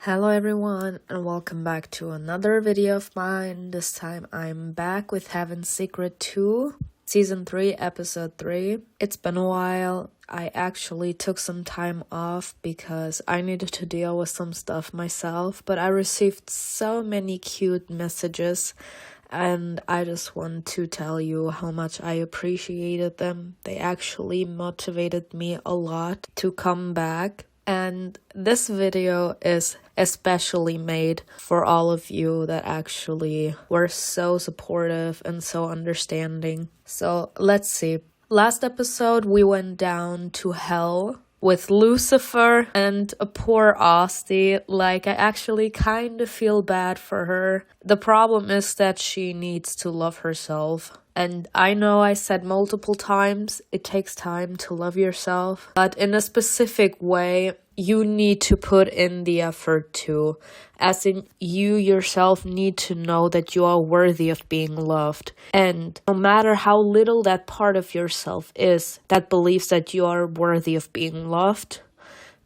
Hello everyone and welcome back to another video of mine. This time I'm back with Heaven's Secret 2, Season 3, Episode 3. It's been a while. I actually took some time off because I needed to deal with some stuff myself, but I received so many cute messages and I just want to tell you how much I appreciated them. They actually motivated me a lot to come back. And this video is especially made for all of you that actually were so supportive and so understanding. So let's see. Last episode we went down to hell with Lucifer and a poor Asti. Like, I actually kind of feel bad for her. The problem is that she needs to love herself. And I know I said multiple times, it takes time to love yourself. But in a specific way, you need to put in the effort too. As in, you yourself need to know that you are worthy of being loved. And no matter how little that part of yourself is that believes that you are worthy of being loved,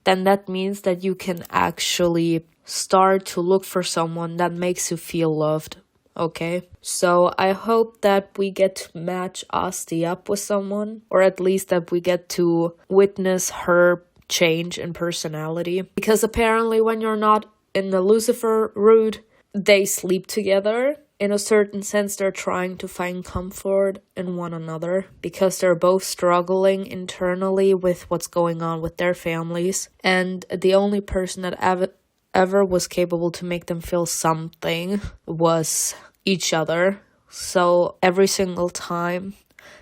then that means that you can actually start to look for someone that makes you feel loved. Okay, so I hope that we get to match Asti up with someone, or at least that we get to witness her change in personality. Because apparently when you're not in the Lucifer route, they sleep together. In a certain sense, they're trying to find comfort in one another because they're both struggling internally with what's going on with their families. And the only person that ever was capable to make them feel something was each other. So every single time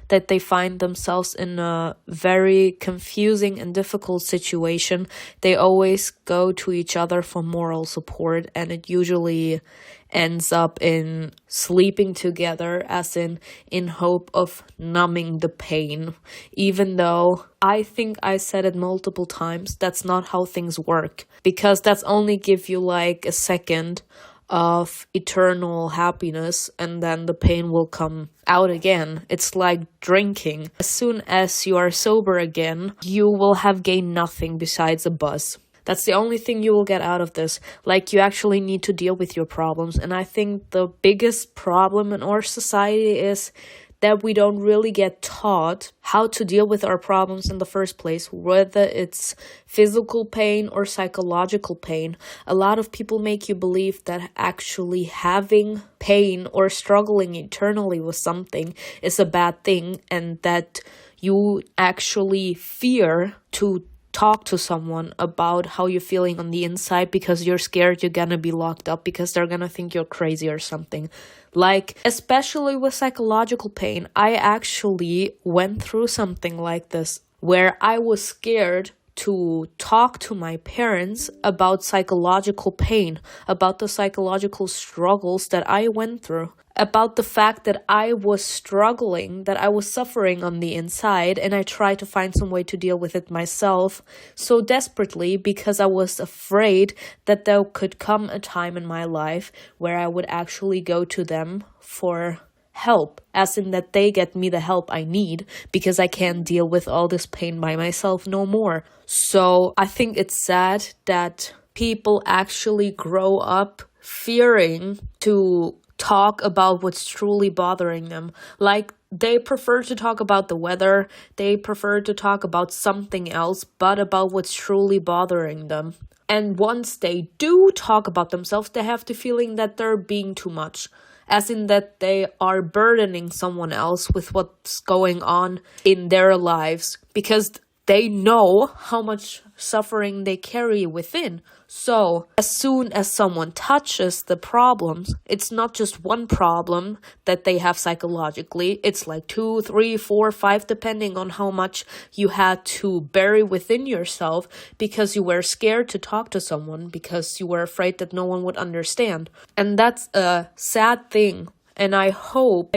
that they find themselves in a very confusing and difficult situation, they always go to each other for moral support, and it usually ends up in sleeping together, as in hope of numbing the pain. Even though I think I said it multiple times, that's not how things work, because that's only give you like a second of eternal happiness and then the pain will come out again. It's like drinking. As soon as you are sober again, you will have gained nothing besides a buzz. That's the only thing you will get out of this. Like, you actually need to deal with your problems. And I think the biggest problem in our society is that we don't really get taught how to deal with our problems in the first place, whether it's physical pain or psychological pain. A lot of people make you believe that actually having pain or struggling eternally with something is a bad thing, and that you actually fear to talk to someone about how you're feeling on the inside because you're scared you're gonna be locked up because they're gonna think you're crazy or something. Like, especially with psychological pain, I actually went through something like this where I was scared to talk to my parents about psychological pain, about the psychological struggles that I went through, about the fact that I was struggling, that I was suffering on the inside, and I tried to find some way to deal with it myself so desperately because I was afraid that there could come a time in my life where I would actually go to them for help, as in that they get me the help I need because I can't deal with all this pain by myself no more. So I think it's sad that people actually grow up fearing to talk about what's truly bothering them. Like, they prefer to talk about the weather, they prefer to talk about something else, but about what's truly bothering them. And once they do talk about themselves, they have the feeling that they're being too much, as in that they are burdening someone else with what's going on in their lives, because they know how much suffering they carry within. So as soon as someone touches the problems, it's not just one problem that they have psychologically. It's like 2, 3, 4, 5, depending on how much you had to bury within yourself because you were scared to talk to someone, because you were afraid that no one would understand. And that's a sad thing. And I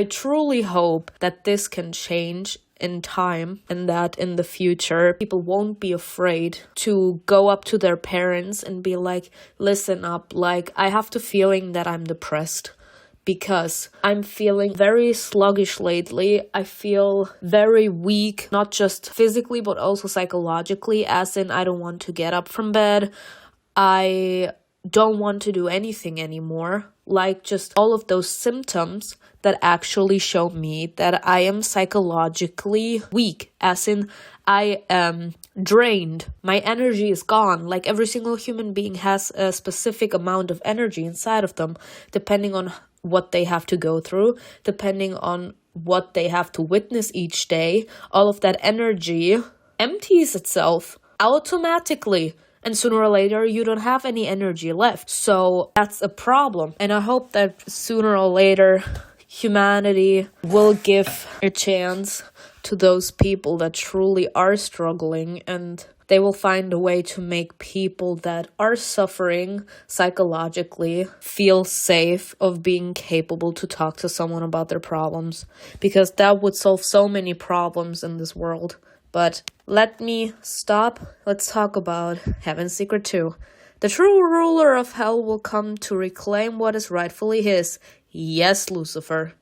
truly hope that this can change in time, and that in the future people won't be afraid to go up to their parents and be like, listen up, like, I have the feeling that I'm depressed because I'm feeling very sluggish lately. I feel very weak, not just physically but also psychologically, as in I don't want to get up from bed. I don't want to do anything anymore. Like just all of those symptoms that actually show me that I am psychologically weak, as in I am drained. My energy is gone. Like every single human being has a specific amount of energy inside of them, depending on what they have to go through, depending on what they have to witness each day. All of that energy empties itself automatically. And sooner or later, you don't have any energy left. So that's a problem. And I hope that sooner or later, humanity will give a chance to those people that truly are struggling, and they will find a way to make people that are suffering psychologically feel safe of being capable to talk to someone about their problems, because that would solve so many problems in this world. But let me stop. Let's talk about Heaven's Secret 2. The true ruler of hell will come to reclaim what is rightfully his. Yes, Lucifer.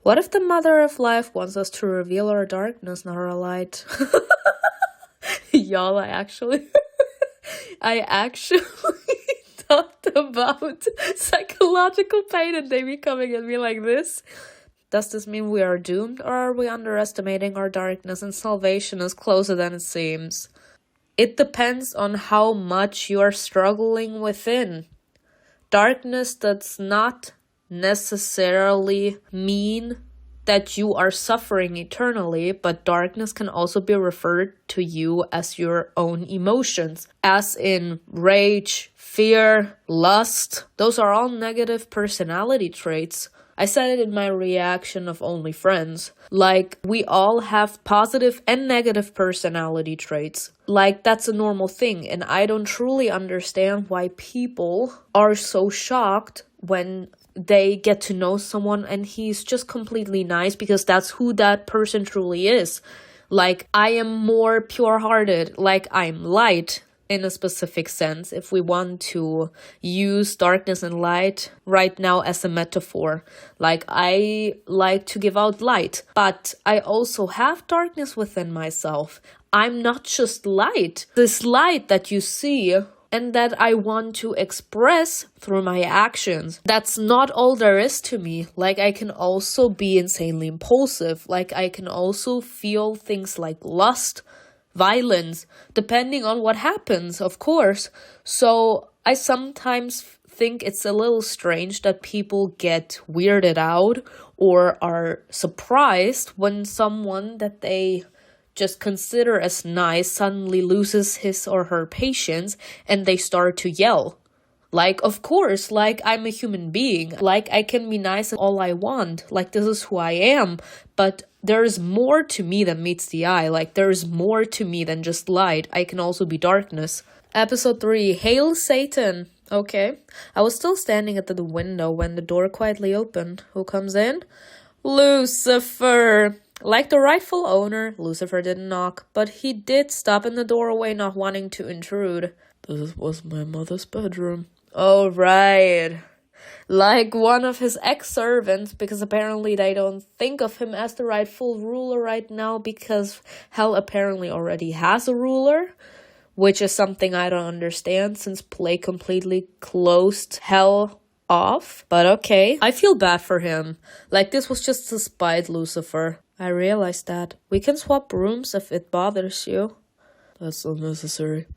What if the Mother of Life wants us to reveal our darkness, not our light? Y'all, I actually talked about psychological pain, and they be coming at me like this. Does this mean we are doomed, or are we underestimating our darkness and salvation is closer than it seems? It depends on how much you are struggling within. Darkness does not necessarily mean that you are suffering eternally, but darkness can also be referred to you as your own emotions, as in rage, fear, lust. Those are all negative personality traits. I said it in my reaction of Only Friends. Like, we all have positive and negative personality traits. Like, that's a normal thing. And I don't truly understand why people are so shocked when they get to know someone and he's just completely nice, because that's who that person truly is. Like, I am more pure-hearted. Like, I'm light. In a specific sense, if we want to use darkness and light right now as a metaphor. Like, I like to give out light, but I also have darkness within myself. I'm not just light. This light that you see and that I want to express through my actions, that's not all there is to me. Like, I can also be insanely impulsive. Like, I can also feel things like lust, violence, depending on what happens, of course. So I sometimes think it's a little strange that people get weirded out or are surprised when someone that they just consider as nice suddenly loses his or her patience and they start to yell. Like, of course, like, I'm a human being. Like, I can be nice all I want. Like, this is who I am. But there's more to me than meets the eye. Like, there's more to me than just light. I can also be darkness. Episode 3, Hail Satan. Okay. I was still standing at the window when the door quietly opened. Who comes in? Lucifer. Like the rightful owner, Lucifer didn't knock, but he did stop in the doorway, not wanting to intrude. This was my mother's bedroom. Oh, right. Like one of his ex-servants, because apparently they don't think of him as the rightful ruler right now, because hell apparently already has a ruler, which is something I don't understand, since Play completely closed hell off. But okay, I feel bad for him. Like, this was just to spite Lucifer. I realized that. We can swap rooms if it bothers you. That's unnecessary.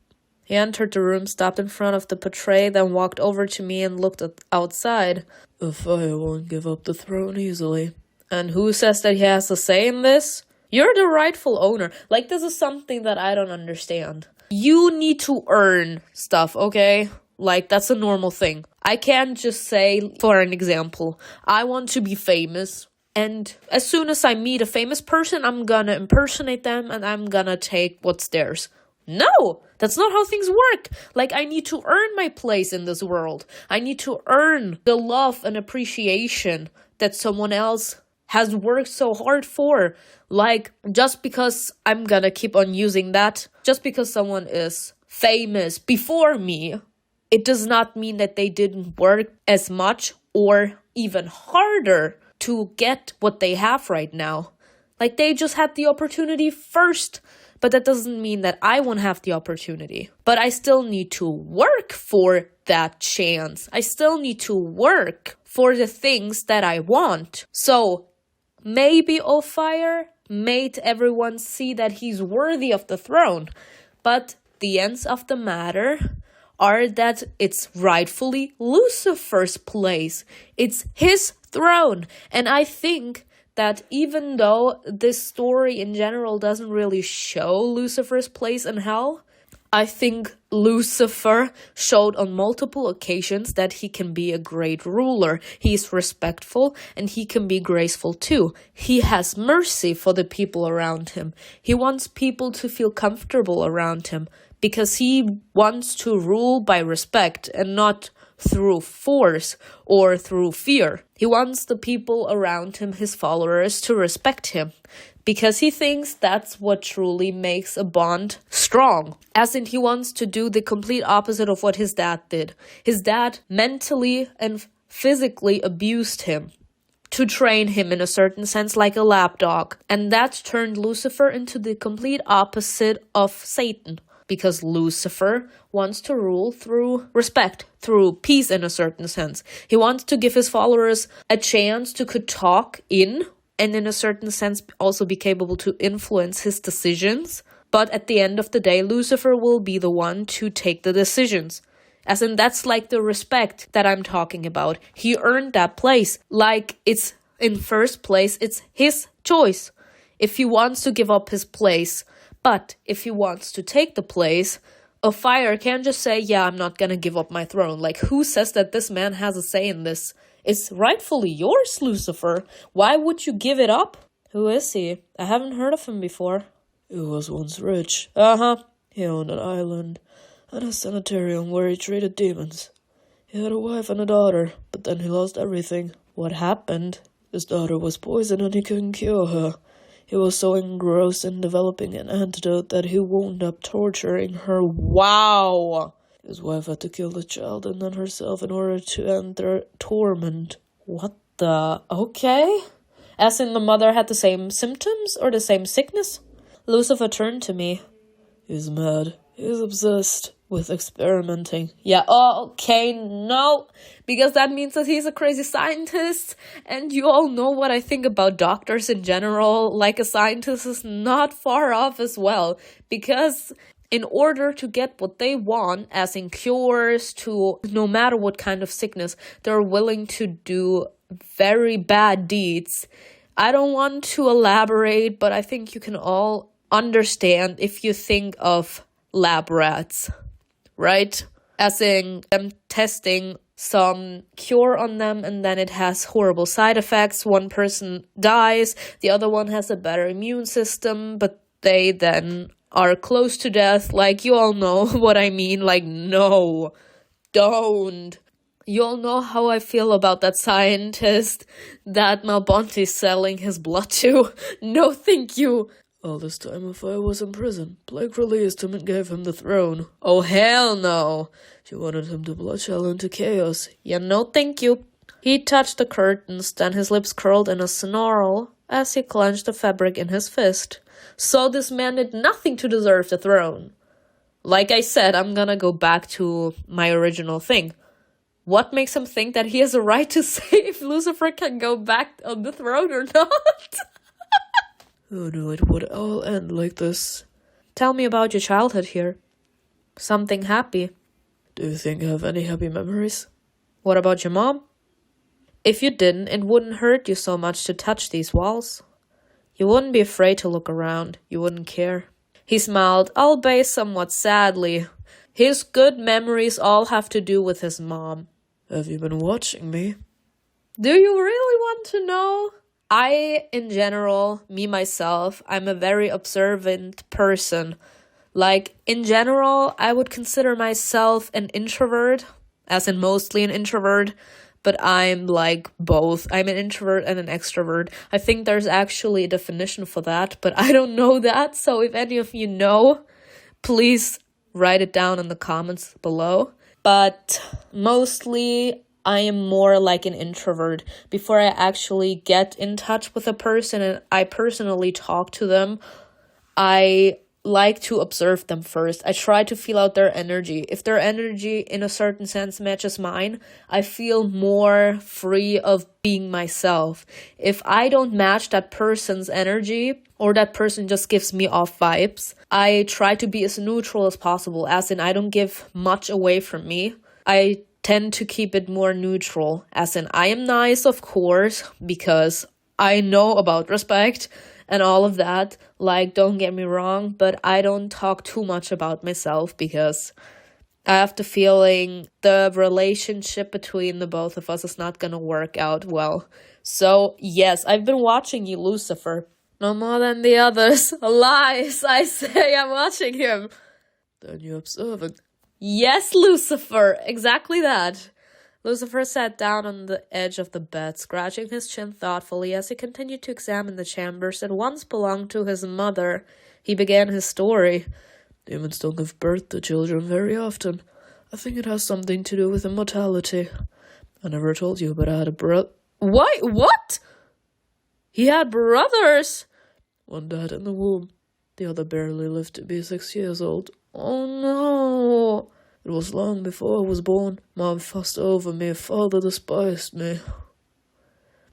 He entered the room, stopped in front of the portrait, then walked over to me and looked outside. A fire won't give up the throne easily. And who says that he has a say in this? You're the rightful owner. Like, this is something that I don't understand. You need to earn stuff, okay? Like, that's a normal thing. I can't just say, for an example, I want to be famous. And as soon as I meet a famous person, I'm gonna impersonate them and I'm gonna take what's theirs. No, that's not how things work. Like, I need to earn my place in this world. I need to earn the love and appreciation that someone else has worked so hard for. Like, just because I'm gonna keep on using that, just because someone is famous before me, it does not mean that they didn't work as much or even harder to get what they have right now. Like, they just had the opportunity first. but that doesn't mean that I won't have the opportunity. But I still need to work for that chance. I still need to work for the things that I want. So maybe Ophir made everyone see that he's worthy of the throne, but the ends of the matter are that it's rightfully Lucifer's place. It's his throne. And I think that even though this story in general doesn't really show Lucifer's place in hell, I think Lucifer showed on multiple occasions that he can be a great ruler. He's respectful and he can be graceful too. He has mercy for the people around him. He wants people to feel comfortable around him because he wants to rule by respect and not through force or through fear. He wants the people around him, his followers, to respect him, because he thinks that's what truly makes a bond strong. As in, he wants to do the complete opposite of what his dad did. His dad mentally and physically abused him to train him in a certain sense like a lapdog. And that turned Lucifer into the complete opposite of Satan. Because Lucifer wants to rule through respect, through peace in a certain sense. He wants to give his followers a chance to could talk in, and in a certain sense also be capable to influence his decisions. But at the end of the day, Lucifer will be the one to take the decisions. As in, that's like the respect that I'm talking about. He earned that place. Like, it's in first place, it's his choice. If he wants to give up his place, but if he wants to take the place, Ophir can't just say, yeah, I'm not gonna give up my throne. Like, who says that this man has a say in this? It's rightfully yours, Lucifer. Why would you give it up? Who is he? I haven't heard of him before. He was once rich. Uh-huh. He owned an island and a sanitarium where he treated demons. He had a wife and a daughter, but then he lost everything. What happened? His daughter was poisoned and he couldn't cure her. He was so engrossed in developing an antidote that he wound up torturing her. Wow! His wife had to kill the child and then herself in order to end their torment. What the? Okay. As in the mother had the same symptoms or the same sickness? Lucifer turned to me. He's mad. He's obsessed with experimenting. Yeah, okay, no. Because that means that he's a crazy scientist. And you all know what I think about doctors in general. Like, a scientist is not far off as well. Because in order to get what they want, as in cures to no matter what kind of sickness, they're willing to do very bad deeds. I don't want to elaborate, but I think you can all understand if you think of lab rats, right? As in them testing some cure on them and then it has horrible side effects. One person dies, the other one has a better immune system, but they then are close to death. Like, you all know what I mean. Like, no, don't. You all know how I feel about that scientist that MALBONTE is selling his blood to. No, thank you. All this time, Ophir was in prison. Blake released him and gave him the throne. Oh, hell no. She wanted him to bloodshed into chaos. Yeah, no, thank you. He touched the curtains, then his lips curled in a snarl as he clenched the fabric in his fist. So this man did nothing to deserve the throne. Like I said, I'm gonna go back to my original thing. What makes him think that he has a right to say if Lucifer can go back on the throne or not? Who knew it would all end like this? Tell me about your childhood here. Something happy. Do you think I have any happy memories? What about your mom? If you didn't, it wouldn't hurt you so much to touch these walls. You wouldn't be afraid to look around. You wouldn't care. He smiled, albeit somewhat sadly. His good memories all have to do with his mom. Have you been watching me? Do you really want to know? I, in general, me myself, I'm a very observant person. Like, in general, I would consider myself an introvert, as in mostly an introvert, but I'm like both. I'm an introvert and an extrovert. I think there's actually a definition for that, but I don't know that, so if any of you know, please write it down in the comments below. But mostly, I am more like an introvert. Before I actually get in touch with a person and I personally talk to them, I like to observe them first. I try to feel out their energy. If their energy in a certain sense matches mine, I feel more free of being myself. If I don't match that person's energy, or that person just gives me off vibes, I try to be as neutral as possible, as in I don't give much away from me. I tend to keep it more neutral, as in I am nice, of course, because I know about respect and all of that. Like, don't get me wrong, but I don't talk too much about myself because I have the feeling the relationship between the both of us is not gonna work out well. So, yes, I've been watching you, Lucifer. No more than the others. Lies, I say, I'm watching him. Then you're observing. Yes, Lucifer, exactly that. Lucifer sat down on the edge of the bed, scratching his chin thoughtfully as he continued to examine the chambers that once belonged to his mother. He began his story. Demons don't give birth to children very often. I think it has something to do with immortality. I never told you, but I had a brother. Why? What? He had brothers? One died in the womb. The other barely lived to be 6 years old. Oh no. It was long before I was born. Mom fussed over me. Father despised me.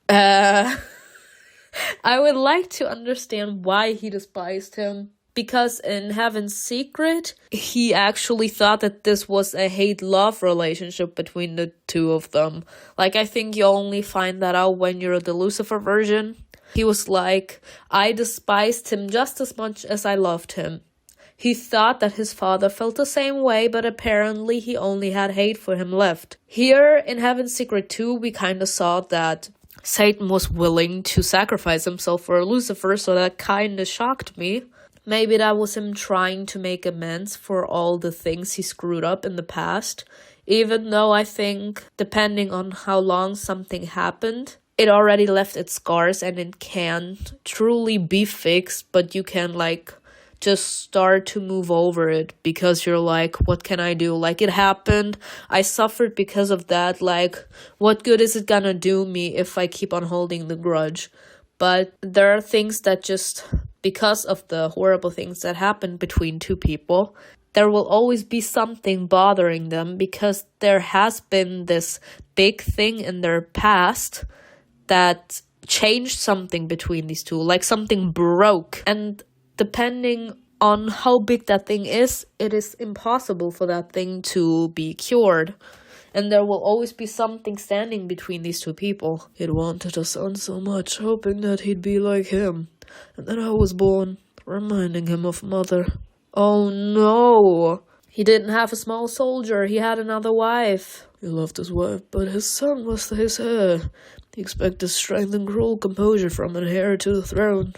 I would like to understand why he despised him. Because in Heaven's Secret, he actually thought that this was a hate-love relationship between the two of them. Like, I think you only find that out when you're the Lucifer version. He was like, I despised him just as much as I loved him. He thought that his father felt the same way, but apparently he only had hate for him left. Here in Heaven's Secret 2, we kind of saw that Satan was willing to sacrifice himself for Lucifer, so that kind of shocked me. Maybe that was him trying to make amends for all the things he screwed up in the past. Even though I think, depending on how long something happened, it already left its scars and it can't truly be fixed, but you can just start to move over it because you're like, what can I do? Like, it happened. I suffered because of that. Like, what good is it gonna do me if I keep on holding the grudge? But there are things that just, because of the horrible things that happened between two people, there will always be something bothering them because there has been this big thing in their past that changed something between these two. Like, something broke. And depending on how big that thing is, it is impossible for that thing to be cured. And there will always be something standing between these two people. He'd wanted a son so much, hoping that he'd be like him. And then I was born, reminding him of mother. Oh no! He didn't have a small soldier, he had another wife. He loved his wife, but his son was his heir. He expected strength and cruel composure from an heir to the throne.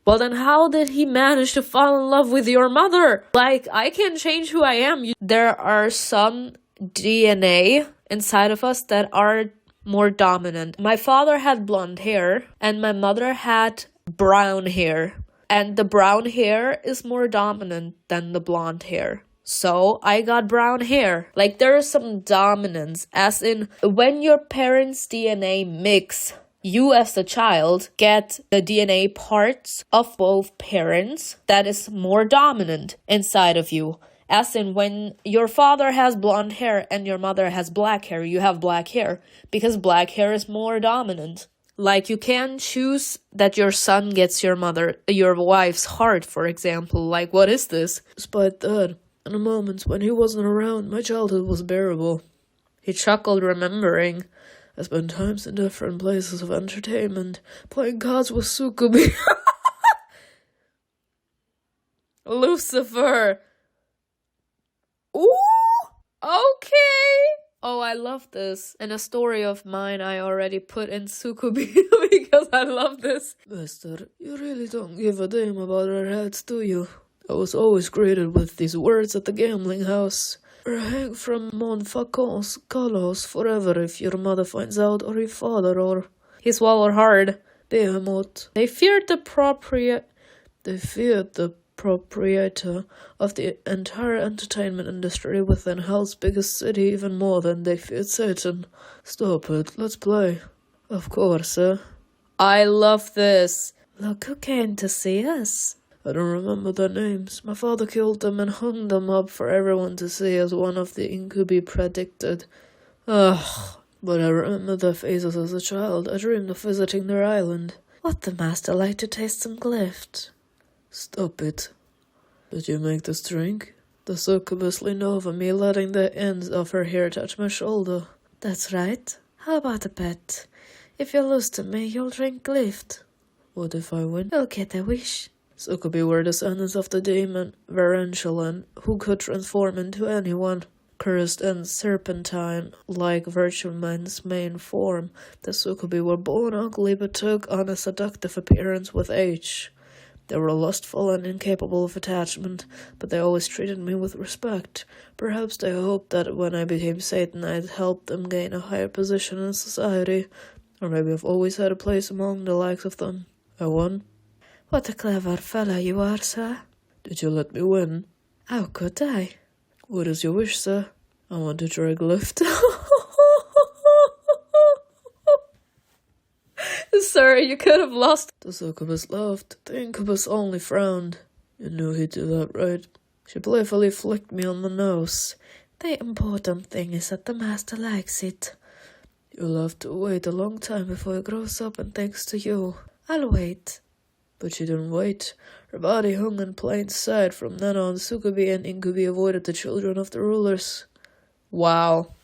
Well, then how did he manage to fall in love with your mother? Like, I can't change who I am. There are some DNA inside of us that are more dominant. My father had blonde hair, and my mother had brown hair. And the brown hair is more dominant than the blonde hair. So I got brown hair. Like, there is some dominance, as in when your parents' DNA mix, you as a child get the DNA parts of both parents that is more dominant inside of you. As in when your father has blonde hair and your mother has black hair, you have black hair because black hair is more dominant. Like, you can choose that your son gets your wife's heart, for example. Like, what is this? Despite that, in the moments when he wasn't around, my childhood was bearable. He chuckled, remembering. I spent times in different places of entertainment, playing cards with Sukubi. Lucifer! Ooh! Okay! Oh, I love this. In a story of mine, I already put in Sukubi because I love this. Mister, you really don't give a damn about our heads, do you? I was always greeted with these words at the gambling house. Hang from mon facons, Carlos, forever if your mother finds out, or your father, or... He swallowed hard. Behemoth. They feared the proprietor of the entire entertainment industry within hell's biggest city even more than they feared Satan. Stop it, let's play. Of course, I love this. Look who came to see us. I don't remember their names. My father killed them and hung them up for everyone to see as one of the incubi predicted. Ugh, but I remember their faces as a child. I dreamed of visiting their island. Would the master like to taste some glyph? Stop it. Did you make this drink? The succubus leaned over me, letting the ends of her hair touch my shoulder. That's right. How about a bet? If you lose to me, you'll drink glyph. What if I win? You'll get a wish. Succubi were descendants of the demon Varanchalan, who could transform into anyone. Cursed and serpentine, like Virtue Man's main form, the succubi were born ugly but took on a seductive appearance with age. They were lustful and incapable of attachment, but they always treated me with respect. Perhaps they hoped that when I became Satan, I'd help them gain a higher position in society. Or maybe I've always had a place among the likes of them. I won. What a clever fellow you are, sir. Did you let me win? How could I? What is your wish, sir? I want to try glyph. Sir, you could have lost. The succubus laughed. The incubus only frowned. You knew he'd do that, right? She playfully flicked me on the nose. The important thing is that the master likes it. You'll have to wait a long time before he grows up and thanks to you. I'll wait. But she didn't wait. Her body hung in plain sight. From then on, succubi and incubi avoided the children of the rulers. Wow.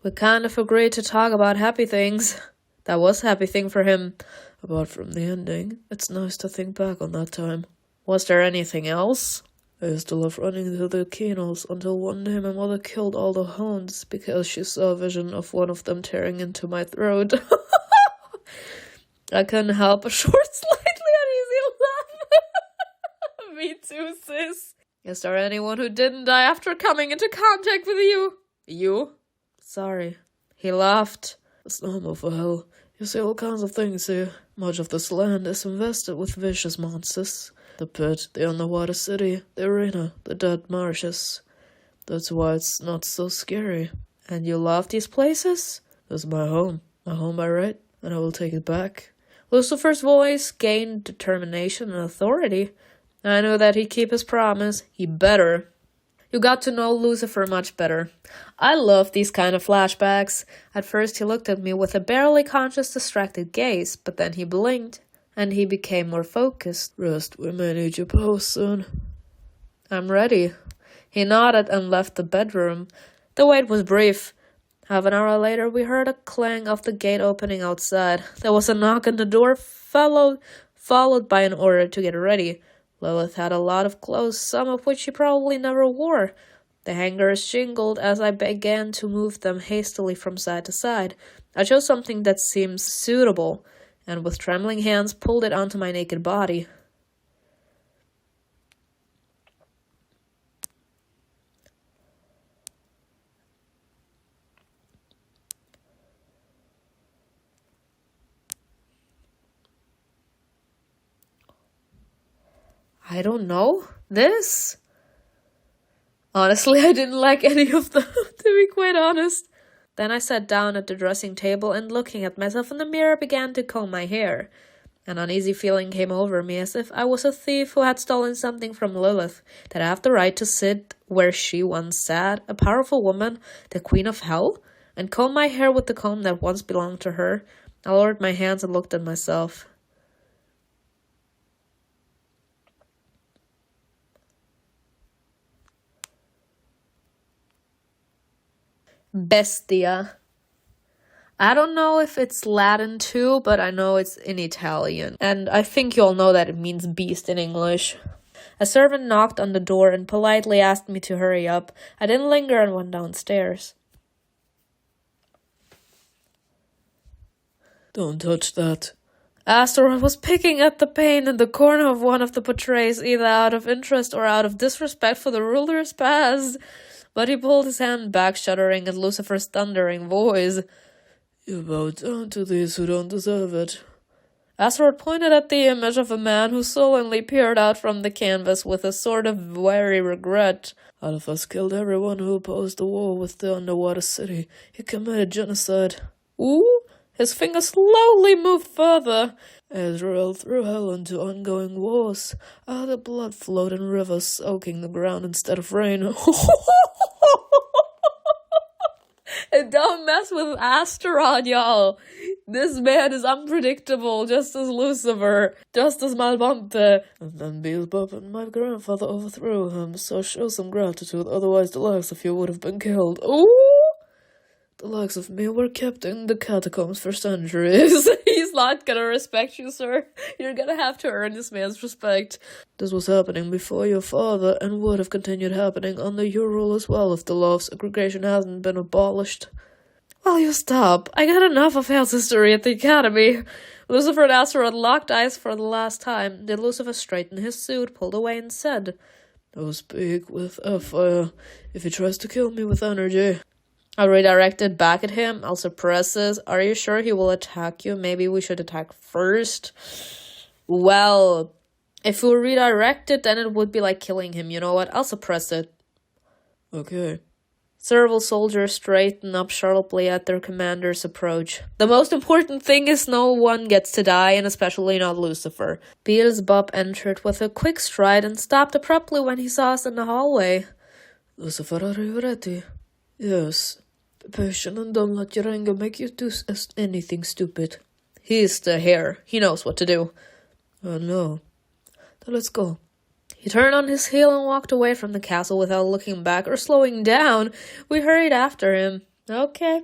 We kind of agreed to talk about happy things. That was a happy thing for him. Apart from the ending, it's nice to think back on that time. Was there anything else? I used to love running to the kennels until one day my mother killed all the hounds because she saw a vision of one of them tearing into my throat. I couldn't help a short, slightly uneasy laugh. Me too, sis. Is there anyone who didn't die after coming into contact with you? You? Sorry. He laughed. It's normal for hell. You see all kinds of things here. Much of this land is invested with vicious monsters. The pit, the underwater city, the arena, the dead marshes. That's why it's not so scary. And you love these places? This is my home by right, and I will take it back. Lucifer's voice gained determination and authority. I knew that he'd keep his promise. He better. You got to know Lucifer much better. I love these kind of flashbacks. At first he looked at me with a barely conscious, distracted gaze, but then he blinked, and he became more focused. Rest, we may need your post soon. I'm ready. He nodded and left the bedroom. The wait was brief. Half an hour later, we heard a clang of the gate opening outside. There was a knock on the door, followed by an order to get ready. Lilith had a lot of clothes, some of which she probably never wore. The hangers jingled as I began to move them hastily from side to side. I chose something that seemed suitable, and with trembling hands pulled it onto my naked body. I don't know. This? Honestly, I didn't like any of them, to be quite honest. Then I sat down at the dressing table and looking at myself in the mirror began to comb my hair. An uneasy feeling came over me as if I was a thief who had stolen something from Lilith, that I have the right to sit where she once sat, a powerful woman, the queen of hell, and comb my hair with the comb that once belonged to her. I lowered my hands and looked at myself. Bestia. I don't know if it's Latin too, but I know it's in Italian. And I think you all know that it means beast in English. A servant knocked on the door and politely asked me to hurry up. I didn't linger and went downstairs. Don't touch that. Astaroth was picking at the paint in the corner of one of the portraits, either out of interest or out of disrespect for the ruler's past. But he pulled his hand back, shuddering at Lucifer's thundering voice. You bow down to these who don't deserve it. Astaroth pointed at the image of a man who sullenly peered out from the canvas with a sort of weary regret. Alphas killed everyone who opposed the war with the underwater city. He committed genocide. Ooh? His fingers slowly moved further. Azrael threw hell into ongoing wars. The blood flowed in rivers, soaking the ground instead of rain. And don't mess with Astaroth, y'all. This man is unpredictable, just as Lucifer, just as MALBONTE. And then Beelzebub and my grandfather overthrew him, so show some gratitude, otherwise the likes of you would have been killed. Ooh! The likes of me were kept in the catacombs for centuries. He's not gonna respect you, sir. You're gonna have to earn this man's respect. This was happening before your father, and would have continued happening under your rule as well if the law of segregation hadn't been abolished. Will you stop? I got enough of Hell's history at the Academy. Lucifer and Astaroth locked eyes for the last time. Then Lucifer straightened his suit, pulled away, and said, "I'll speak with fire if he tries to kill me with energy." I redirected back at him. I'll suppress this. Are you sure he will attack you? Maybe we should attack first. Well, if we redirect it, then it would be like killing him. You know what? I'll suppress it. Okay. Several soldiers straighten up sharply at their commander's approach. The most important thing is no one gets to die, and especially not Lucifer. Beelzebub entered with a quick stride and stopped abruptly when he saw us in the hallway. Lucifer, are you ready? Yes. Be patient and don't let your anger make you do anything stupid. He's the hare. He knows what to do. I know. Then let's go. He turned on his heel and walked away from the castle without looking back or slowing down. We hurried after him. Okay.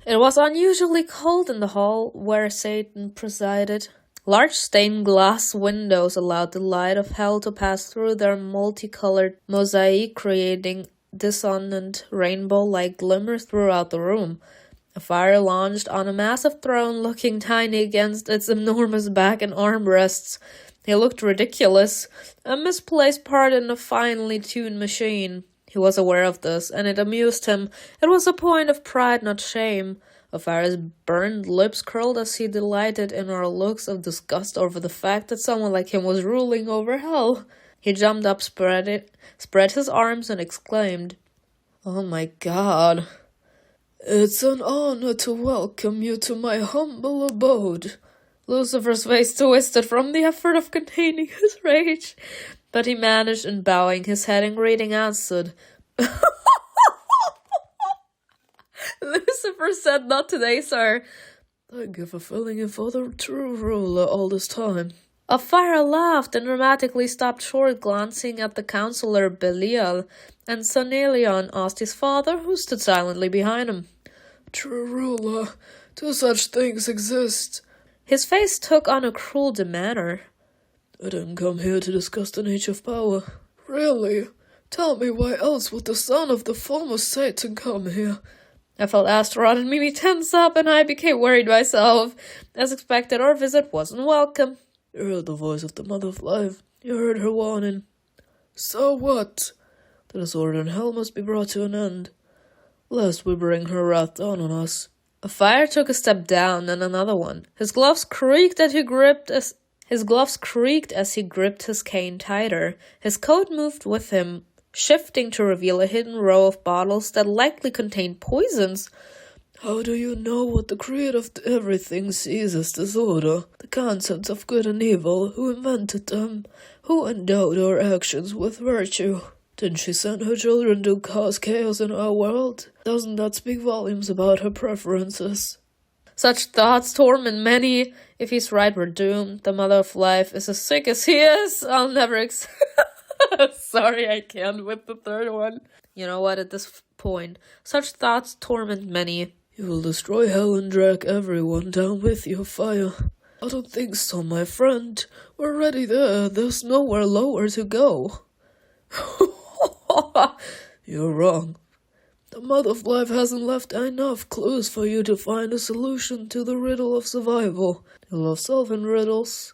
It was unusually cold in the hall where Satan presided. Large stained glass windows allowed the light of hell to pass through their multicolored mosaic, creating dissonant rainbow-like glimmers throughout the room. A fire launched on a massive throne looking tiny against its enormous back and armrests. He looked ridiculous, a misplaced part in a finely tuned machine. He was aware of this, and it amused him. It was a point of pride, not shame. Fire's burned lips curled as he delighted in our looks of disgust over the fact that someone like him was ruling over hell. He jumped up, spread his arms, and exclaimed, "Oh my God. It's an honor to welcome you to my humble abode." Lucifer's face twisted from the effort of containing his rage, but he managed, and bowing his head and greeting answered. Lucifer said, "Not today, sir." "Thank you for filling in for the true ruler all this time." Fire laughed and dramatically stopped short, glancing at the counselor Belial, and Sanelion asked his father, who stood silently behind him. "True ruler, do such things exist?" His face took on a cruel demeanor. "I didn't come here to discuss the nature of power." "Really? Tell me, why else would the son of the former Satan come here?" I felt Astaroth and Mimi tense up, and I became worried myself. As expected, our visit wasn't welcome. "You heard the voice of the Mother of Life. You heard her warning. So what? The disorder in hell must be brought to an end, lest we bring her wrath down on us." A fire took a step down, then another one. His gloves creaked as he gripped his cane tighter. His coat moved with him, shifting to reveal a hidden row of bottles that likely contained poisons. "How do you know what the creator of everything sees as disorder? The concepts of good and evil, who invented them? Who endowed our actions with virtue? Didn't she send her children to cause chaos in our world? Doesn't that speak volumes about her preferences?" Such thoughts torment many. If he's right, we're doomed. The Mother of Life is as sick as he is. I'll never Sorry, I can't with the third one. You know what, at this point, such thoughts torment many. "You will destroy hell and drag everyone down with your fire." "I don't think so, my friend. We're already there. There's nowhere lower to go." "You're wrong. The Mother of Life hasn't left enough clues for you to find a solution to the riddle of survival. You love solving riddles.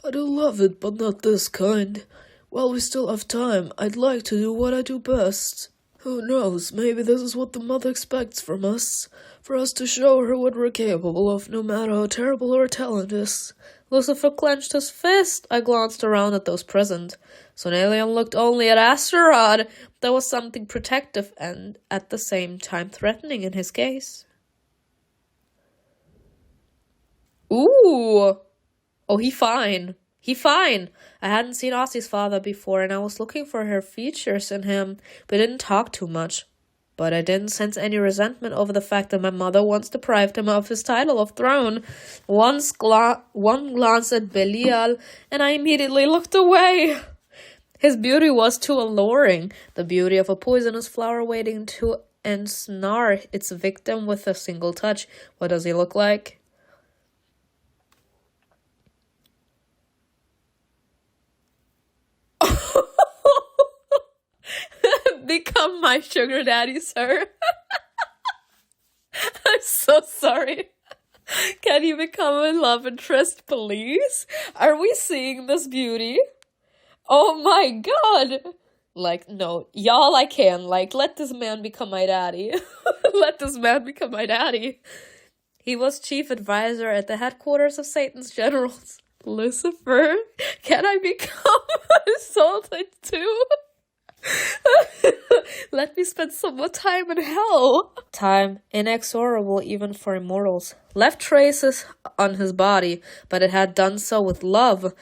I do love it, but not this kind. While we still have time, I'd like to do what I do best. Who knows, maybe this is what the Mother expects from us, for us to show her what we're capable of, no matter how terrible our talent is. Lucifer clenched his fist. I glanced around at those present. Sonalian looked only at Astaroth. There was something protective and, at the same time, threatening in his gaze. Ooh! Oh, he fine. He fine. I hadn't seen Ossie's father before, and I was looking for her features in him. We didn't talk too much. But I didn't sense any resentment over the fact that my mother once deprived him of his title of throne. One glance at Belial, and I immediately looked away. His beauty was too alluring, the beauty of a poisonous flower waiting to ensnare its victim with a single touch. What does he look like? Become my sugar daddy, sir. I'm so sorry. Can you become my love interest, please? Are we seeing this beauty? Oh my god! Like, no, y'all, I can. Like, let this man become my daddy. Let this man become my daddy. He was chief advisor at the headquarters of Satan's generals. Lucifer, can I become assaulted too? Let me spend some more time in hell. Time, inexorable even for immortals, left traces on his body, but it had done so with love.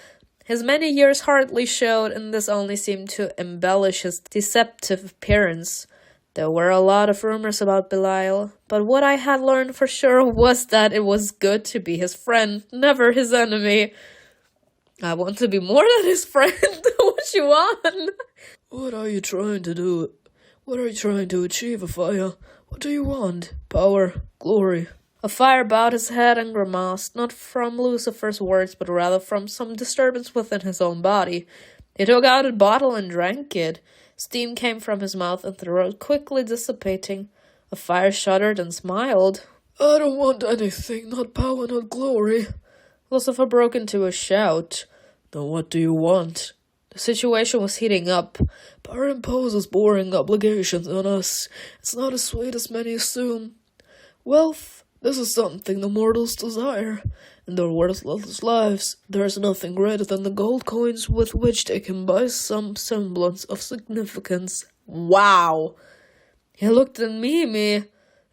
His many years hardly showed, and this only seemed to embellish his deceptive appearance. There were a lot of rumors about Belial, but what I had learned for sure was that it was good to be his friend, never his enemy. I want to be more than his friend. What you want? What are you trying to do? What are you trying to achieve, Afaya? What do you want? Power? Glory? Afire bowed his head and grimaced, not from Lucifer's words, but rather from some disturbance within his own body. He took out a bottle and drank it. Steam came from his mouth and throat, quickly dissipating. Afire shuddered and smiled. I don't want anything, not power, not glory. Lucifer broke into a shout. Then what do you want? The situation was heating up. Power imposes boring obligations on us. It's not as sweet as many assume. Wealth, this is something the mortals desire. In their worthless lives, there is nothing greater than the gold coins with which they can buy some semblance of significance. Wow! He looked at Mimi.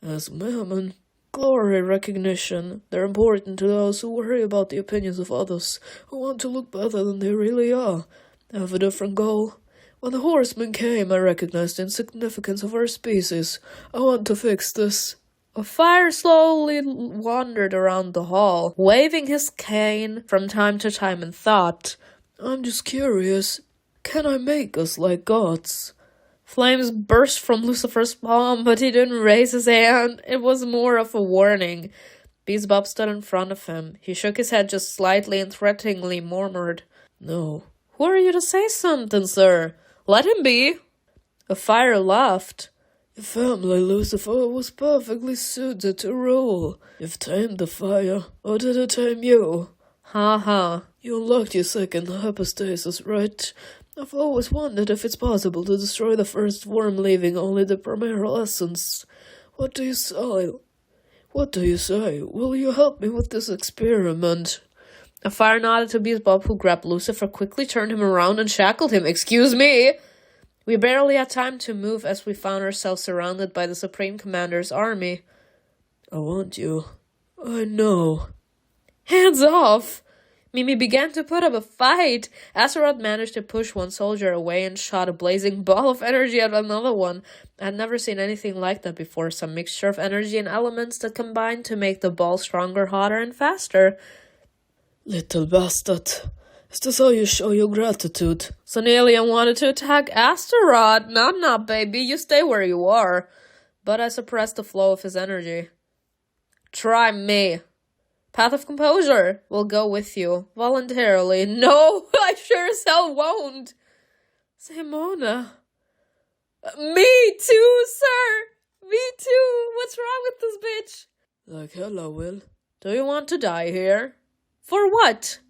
As mammon, glory, recognition, they're important to those who worry about the opinions of others, who want to look better than they really are. I have a different goal. When the horsemen came, I recognized the insignificance of our species. I want to fix this. Afire slowly wandered around the hall, waving his cane from time to time in thought. I'm just curious. Can I make us like gods? Flames burst from Lucifer's palm, but he didn't raise his hand. It was more of a warning. Beelzebub stood in front of him. He shook his head just slightly and threateningly murmured, No. Who are you to say something, sir? Let him be. Afire laughed. Your family, Lucifer, was perfectly suited to rule. You've tamed the fire, or did it tame you? Ha ha. You unlocked your second hypostasis, right? I've always wondered if it's possible to destroy the first worm, leaving only the primeval essence. What do you say? What do you say? Will you help me with this experiment? Afire nodded to Beelzebub, who grabbed Lucifer, quickly turned him around and shackled him. Excuse me! We barely had time to move as we found ourselves surrounded by the Supreme Commander's army. I want you. I know. Hands off! Mimi began to put up a fight. Astaroth managed to push one soldier away and shot a blazing ball of energy at another one. I had never seen anything like that before, some mixture of energy and elements that combined to make the ball stronger, hotter, and faster. Little bastard. Is this how you show your gratitude? Sonalian wanted to attack Astaroth. Nah, baby, you stay where you are. But I suppressed the flow of his energy. Try me. Path of Composure will go with you. Voluntarily. No, I sure as hell won't. Simona. Me too, sir. Me too. What's wrong with this bitch? Like hell I will. Do you want to die here? For what?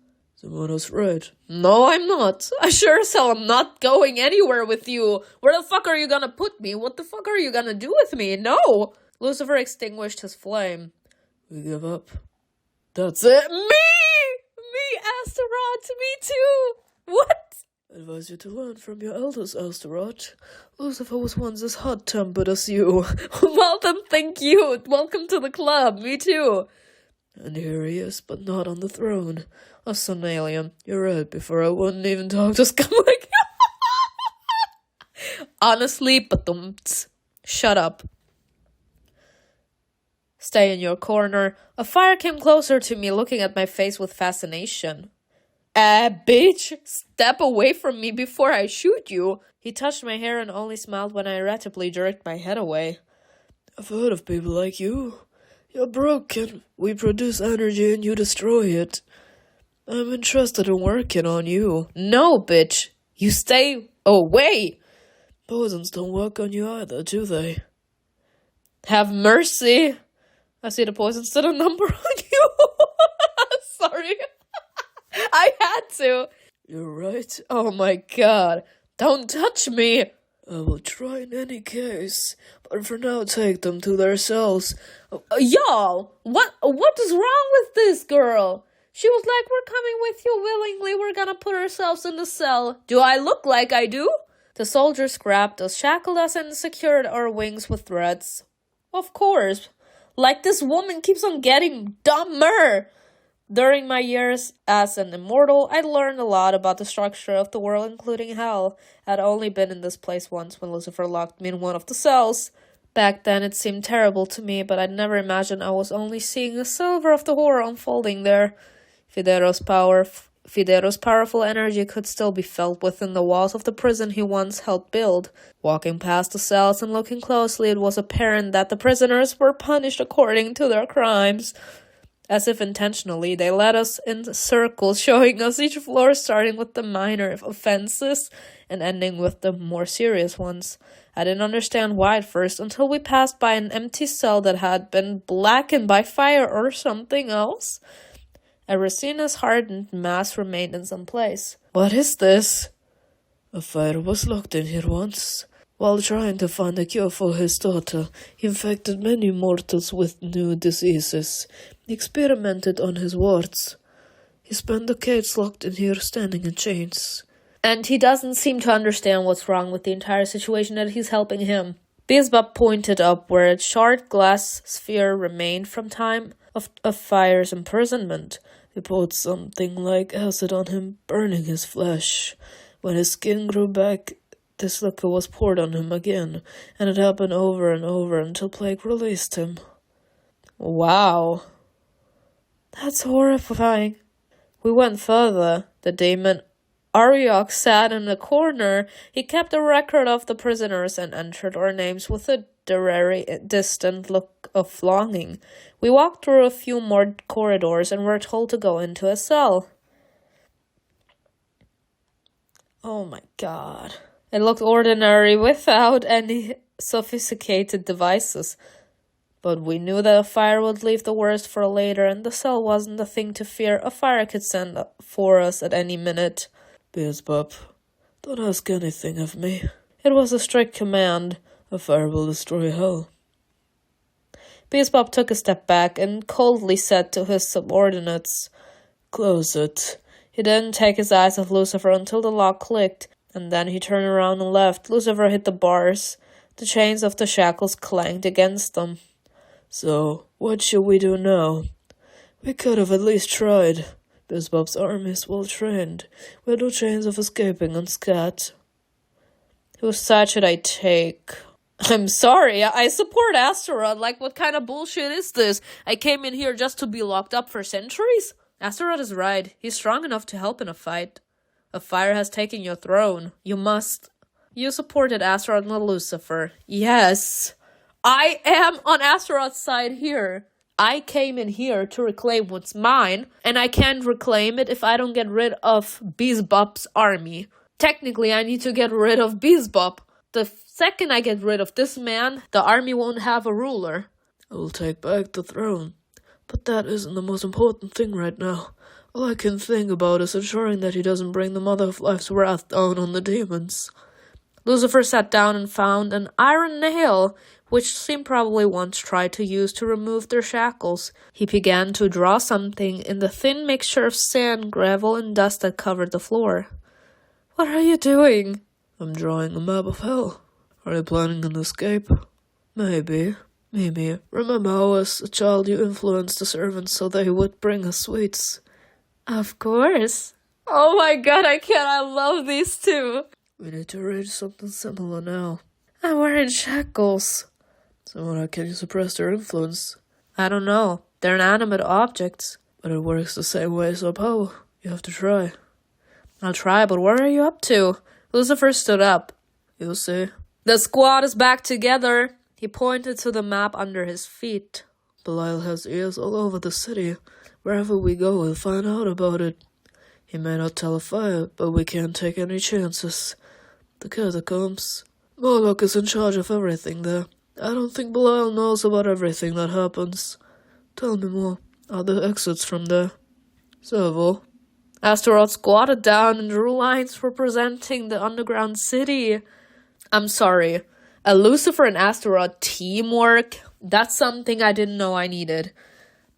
Simona's right. No, I'm not. I sure as hell am not going anywhere with you. Where the fuck are you gonna put me? What the fuck are you gonna do with me? No! Lucifer extinguished his flame. We give up. That's it. Me! me, Astaroth! Me too! What? I advise you to learn from your elders, Astaroth. Lucifer was once as hot-tempered as you. Well then, thank you! Welcome to the club, me too! And here he is, but not on the throne. A sun alien. You're right, before I wouldn't even talk to scum like you. Honestly, but shut up. Stay in your corner. A fire came closer to me, looking at my face with fascination. Bitch, step away from me before I shoot you. He touched my hair and only smiled when I irritably jerked my head away. I've heard of people like you. You're broken. We produce energy and you destroy it. I'm interested in working on you. No, bitch. You stay away. Poisons don't work on you either, do they? Have mercy. I see the poisons did a number on you. Sorry. I had to. You're right. Oh my god. Don't touch me. I will try in any case. But for now, take them to their cells. Y'all, what is wrong with this girl? She was like, we're coming with you willingly. We're gonna put ourselves in the cell. Do I look like I do? The soldiers grabbed us, shackled us, and secured our wings with threads. Of course. Like this woman keeps on getting dumber. During my years as an immortal, I learned a lot about the structure of the world, including hell. I'd only been in this place once when Lucifer locked me in one of the cells. Back then it seemed terrible to me, but I'd never imagined I was only seeing a sliver of the horror unfolding there. Fidero's powerful energy could still be felt within the walls of the prison he once helped build. Walking past the cells and looking closely, it was apparent that the prisoners were punished according to their crimes. As if intentionally, they led us in circles, showing us each floor starting with the minor offenses and ending with the more serious ones. I didn't understand why at first until we passed by an empty cell that had been blackened by fire or something else. A resinous hardened mass remained in some place. What is this? A fire was locked in here once. While trying to find a cure for his daughter, he infected many mortals with new diseases. He experimented on his wards. He spent decades locked in here, standing in chains. And he doesn't seem to understand what's wrong with the entire situation that he's helping him. Beelzebub pointed up where a shard glass sphere remained from time of fire's imprisonment. He poured something like acid on him, burning his flesh. When his skin grew back, this liquor was poured on him again, and it happened over and over until plague released him. Wow. That's horrifying. We went further. The demon Ariok sat in a corner. He kept a record of the prisoners and entered our names with a dreary, distant look of longing. We walked through a few more corridors and were told to go into a cell. Oh my god. It looked ordinary without any sophisticated devices. But we knew that a fire would leave the worst for later, and the cell wasn't a thing to fear. A fire could send for us at any minute. Beelzebub, don't ask anything of me. It was a strict command. A fire will destroy hell. Beelzebub took a step back and coldly said to his subordinates, "Close it." He didn't take his eyes off Lucifer until the lock clicked, and then he turned around and left. Lucifer hit the bars. The chains of the shackles clanged against them. So, what should we do now? We could have at least tried. Beelzebub's army is well trained. We had no chance of escaping unscathed. Whose side should I take? I'm sorry, I support Astaroth. Like, what kind of bullshit is this? I came in here just to be locked up for centuries? Astaroth is right. He's strong enough to help in a fight. A fire has taken your throne. You must. You supported Astaroth, not Lucifer. Yes. I am on Astaroth's side here. I came in here to reclaim what's mine, and I can't reclaim it if I don't get rid of Beelzebub's army. Technically, I need to get rid of Beelzebub. The second I get rid of this man, the army won't have a ruler. I will take back the throne. But that isn't the most important thing right now. All I can think about is ensuring that he doesn't bring the Mother of Life's wrath down on the demons. Lucifer sat down and found an iron nail, which Sim probably once tried to use to remove their shackles. He began to draw something in the thin mixture of sand, gravel, and dust that covered the floor. What are you doing? I'm drawing a map of hell. Are you planning an escape? Maybe. Mimi, remember how as a child you influenced the servants so they would bring us sweets? Of course. Oh my god, I love these two. We need to arrange something similar now. I'm wearing shackles. So how can you suppress their influence? I don't know. They're inanimate objects. But it works the same way somehow. You have to try. I'll try, but what are you up to? Lucifer stood up. You'll see. The squad is back together. He pointed to the map under his feet. Belial has ears all over the city. Wherever we go, we'll find out about it. He may not tell a fire, but we can't take any chances. The catacombs. Moloch is in charge of everything there. I don't think Belial knows about everything that happens. Tell me more. Are there exits from there? Servo. Astaroth squatted down and drew lines representing the underground city. I'm sorry. A Lucifer and Astaroth teamwork? That's something I didn't know I needed.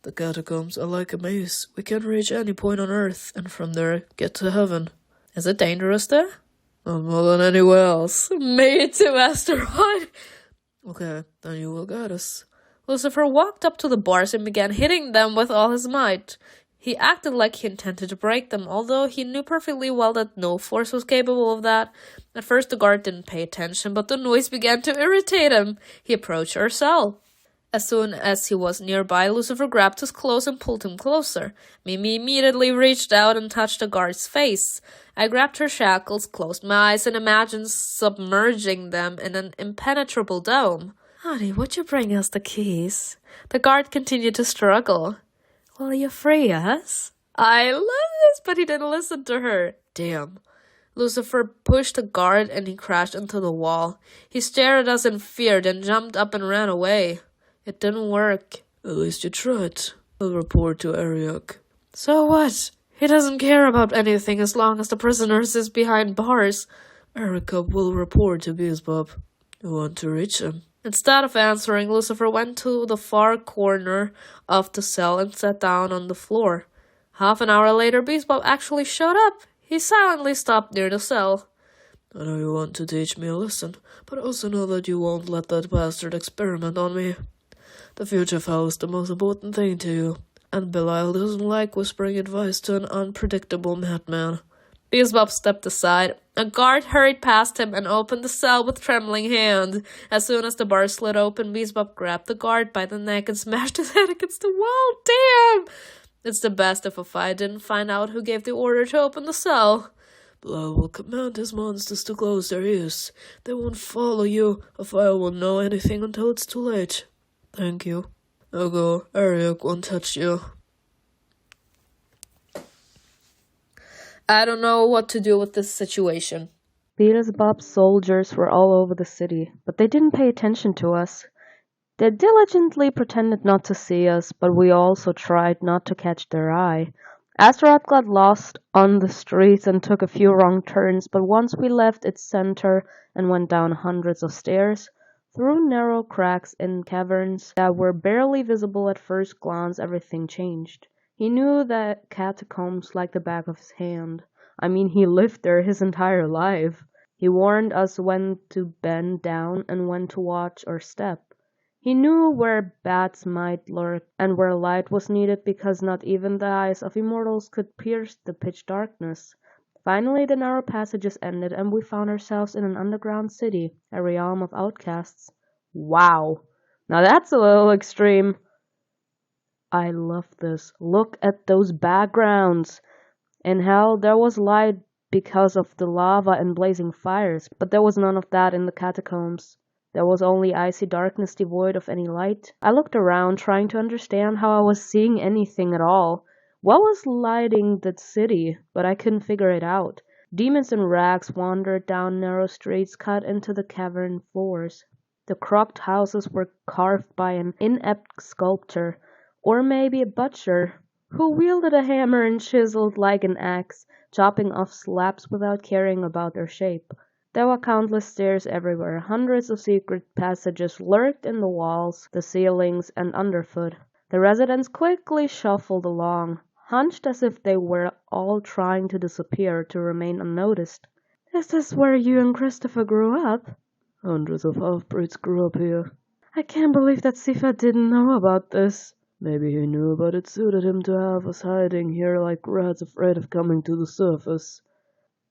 The catacombs are like a maze. We can reach any point on Earth, and from there, get to heaven. Is it dangerous there? Not more than anywhere else. Me too, Astaroth. Okay, then you will guide us. Lucifer walked up to the bars and began hitting them with all his might. He acted like he intended to break them, although he knew perfectly well that no force was capable of that. At first the guard didn't pay attention, but the noise began to irritate him. He approached her cell. As soon as he was nearby, Lucifer grabbed his clothes and pulled him closer. Mimi immediately reached out and touched the guard's face. I grabbed her shackles, closed my eyes, and imagined submerging them in an impenetrable dome. Honey, would you bring us the keys? The guard continued to struggle. Will you free us? I love this, but he didn't listen to her. Damn. Lucifer pushed the guard and he crashed into the wall. He stared at us in fear, then jumped up and ran away. It didn't work. At least you tried. I'll report to Ariok. So what? He doesn't care about anything as long as the prisoners is behind bars. Ariok will report to Beelzebub. You want to reach him? Instead of answering, Lucifer went to the far corner of the cell and sat down on the floor. Half an hour later, Beelzebub actually showed up. He silently stopped near the cell. I know you want to teach me a lesson, but I also know that you won't let that bastard experiment on me. The future of hell is the most important thing to you, and Belial doesn't like whispering advice to an unpredictable madman. Beelzebub stepped aside. A guard hurried past him and opened the cell with trembling hand. As soon as the bar slid open, Beelzebub grabbed the guard by the neck and smashed his head against the wall. Damn! It's the best if I didn't find out who gave the order to open the cell. Belial will command his monsters to close their ears. They won't follow you, or fire won't know anything until it's too late. Thank you. Now go. Ariok won't touch you. I don't know what to do with this situation. Beelzebub's soldiers were all over the city, but they didn't pay attention to us. They diligently pretended not to see us, but we also tried not to catch their eye. Astaroth got lost on the streets and took a few wrong turns, but once we left its center and went down hundreds of stairs, through narrow cracks in caverns that were barely visible at first glance, everything changed. He knew the catacombs like the back of his hand. I mean, he lived there his entire life. He warned us when to bend down and when to watch or step. He knew where bats might lurk and where light was needed because not even the eyes of immortals could pierce the pitch darkness. Finally, the narrow passages ended and we found ourselves in an underground city, a realm of outcasts. Wow. Now that's a little extreme. I love this. Look at those backgrounds. In hell, there was light because of the lava and blazing fires, but there was none of that in the catacombs. There was only icy darkness devoid of any light. I looked around, trying to understand how I was seeing anything at all. What was lighting the city? But I couldn't figure it out. Demons in rags wandered down narrow streets cut into the cavern floors. The crooked houses were carved by an inept sculptor, or maybe a butcher, who wielded a hammer and chiseled like an axe, chopping off slabs without caring about their shape. There were countless stairs everywhere. Hundreds of secret passages lurked in the walls, the ceilings, and underfoot. The residents quickly shuffled along, hunched as if they were all trying to disappear to remain unnoticed. Is this where you and Christopher grew up? Hundreds of half-breeds grew up here. I can't believe that Sifa didn't know about this. Maybe he knew, but it suited him to have us hiding here like rats afraid of coming to the surface.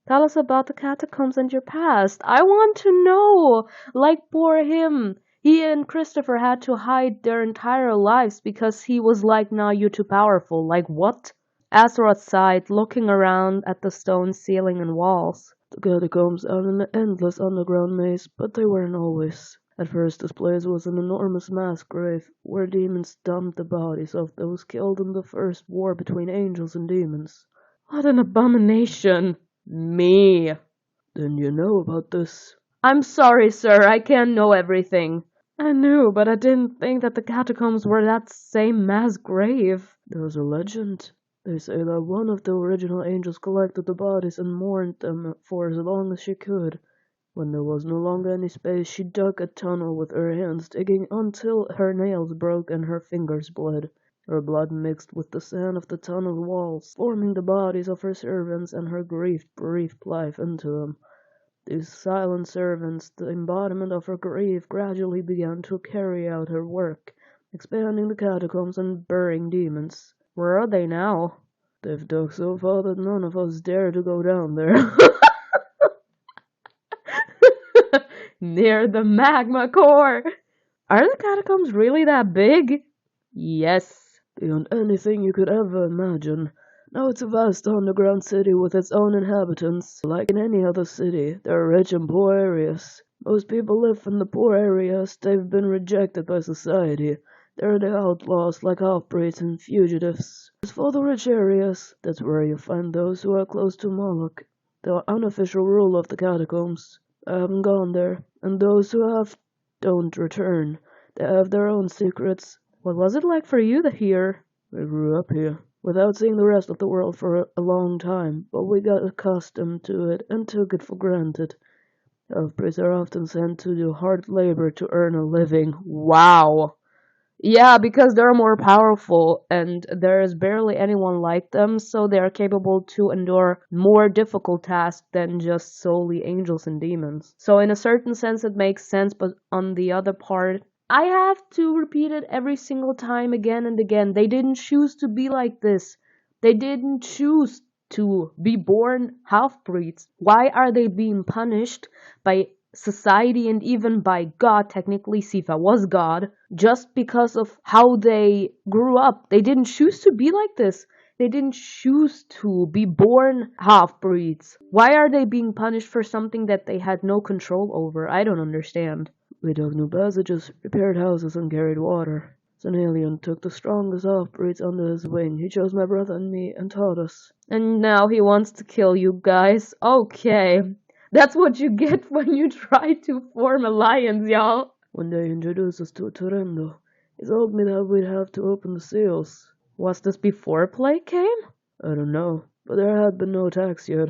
Tell us about the catacombs and your past. I want to know. Like poor him. He and Christopher had to hide their entire lives because he was like, nah, you're too powerful. Like what? Astaroth sighed, looking around at the stone ceiling and walls. The catacombs are an endless underground maze, but they weren't always. At first this place was an enormous mass grave, where demons dumped the bodies of those killed in the first war between angels and demons. What an abomination! Me! Didn't you know about this? I'm sorry, sir, I can't know everything. I knew, but I didn't think that the catacombs were that same mass grave. There's a legend. They say that one of the original angels collected the bodies and mourned them for as long as she could. When there was no longer any space, she dug a tunnel with her hands, digging until her nails broke and her fingers bled. Her blood mixed with the sand of the tunnel walls, forming the bodies of her servants, and her grief breathed life into them. These silent servants, the embodiment of her grief, gradually began to carry out her work, expanding the catacombs and burying demons. Where are they now? They've dug so far that none of us dare to go down there. Near the magma core. Are the catacombs really that big? Yes. Beyond anything you could ever imagine. Now it's a vast underground city with its own inhabitants. Like in any other city, there are rich and poor areas. Most people live in the poor areas. They've been rejected by society. They're the outlaws, like half-breeds and fugitives. As for the rich areas, that's where you find those who are close to Moloch, the unofficial rule of the catacombs. I haven't gone there, and those who have don't return. They have their own secrets. What was it like for you to hear? We grew up here, without seeing the rest of the world for a long time, but we got accustomed to it and took it for granted. Half-breeds are often sent to do hard labor to earn a living. Wow! Yeah, because they're more powerful, and there is barely anyone like them, so they are capable to endure more difficult tasks than just solely angels and demons. So in a certain sense it makes sense, but on the other part, I have to repeat it every single time again and again. They didn't choose to be like this. They didn't choose to be born half-breeds. Why are they being punished by society and even by God? Technically, Sifa was God, just because of how they grew up. They didn't choose to be like this. They didn't choose to be born half-breeds. Why are they being punished for something that they had no control over? I don't understand. We dug new passages, repaired houses, and carried water. An alien took the strongest half-breeds under his wing. He chose my brother and me and taught us. And now he wants to kill you guys. Okay. That's what you get when you try to form alliance, y'all. When they introduced us to Torrendo, he told me that we'd have to open the seals. Was this before plague came? I don't know, but there had been no attacks yet.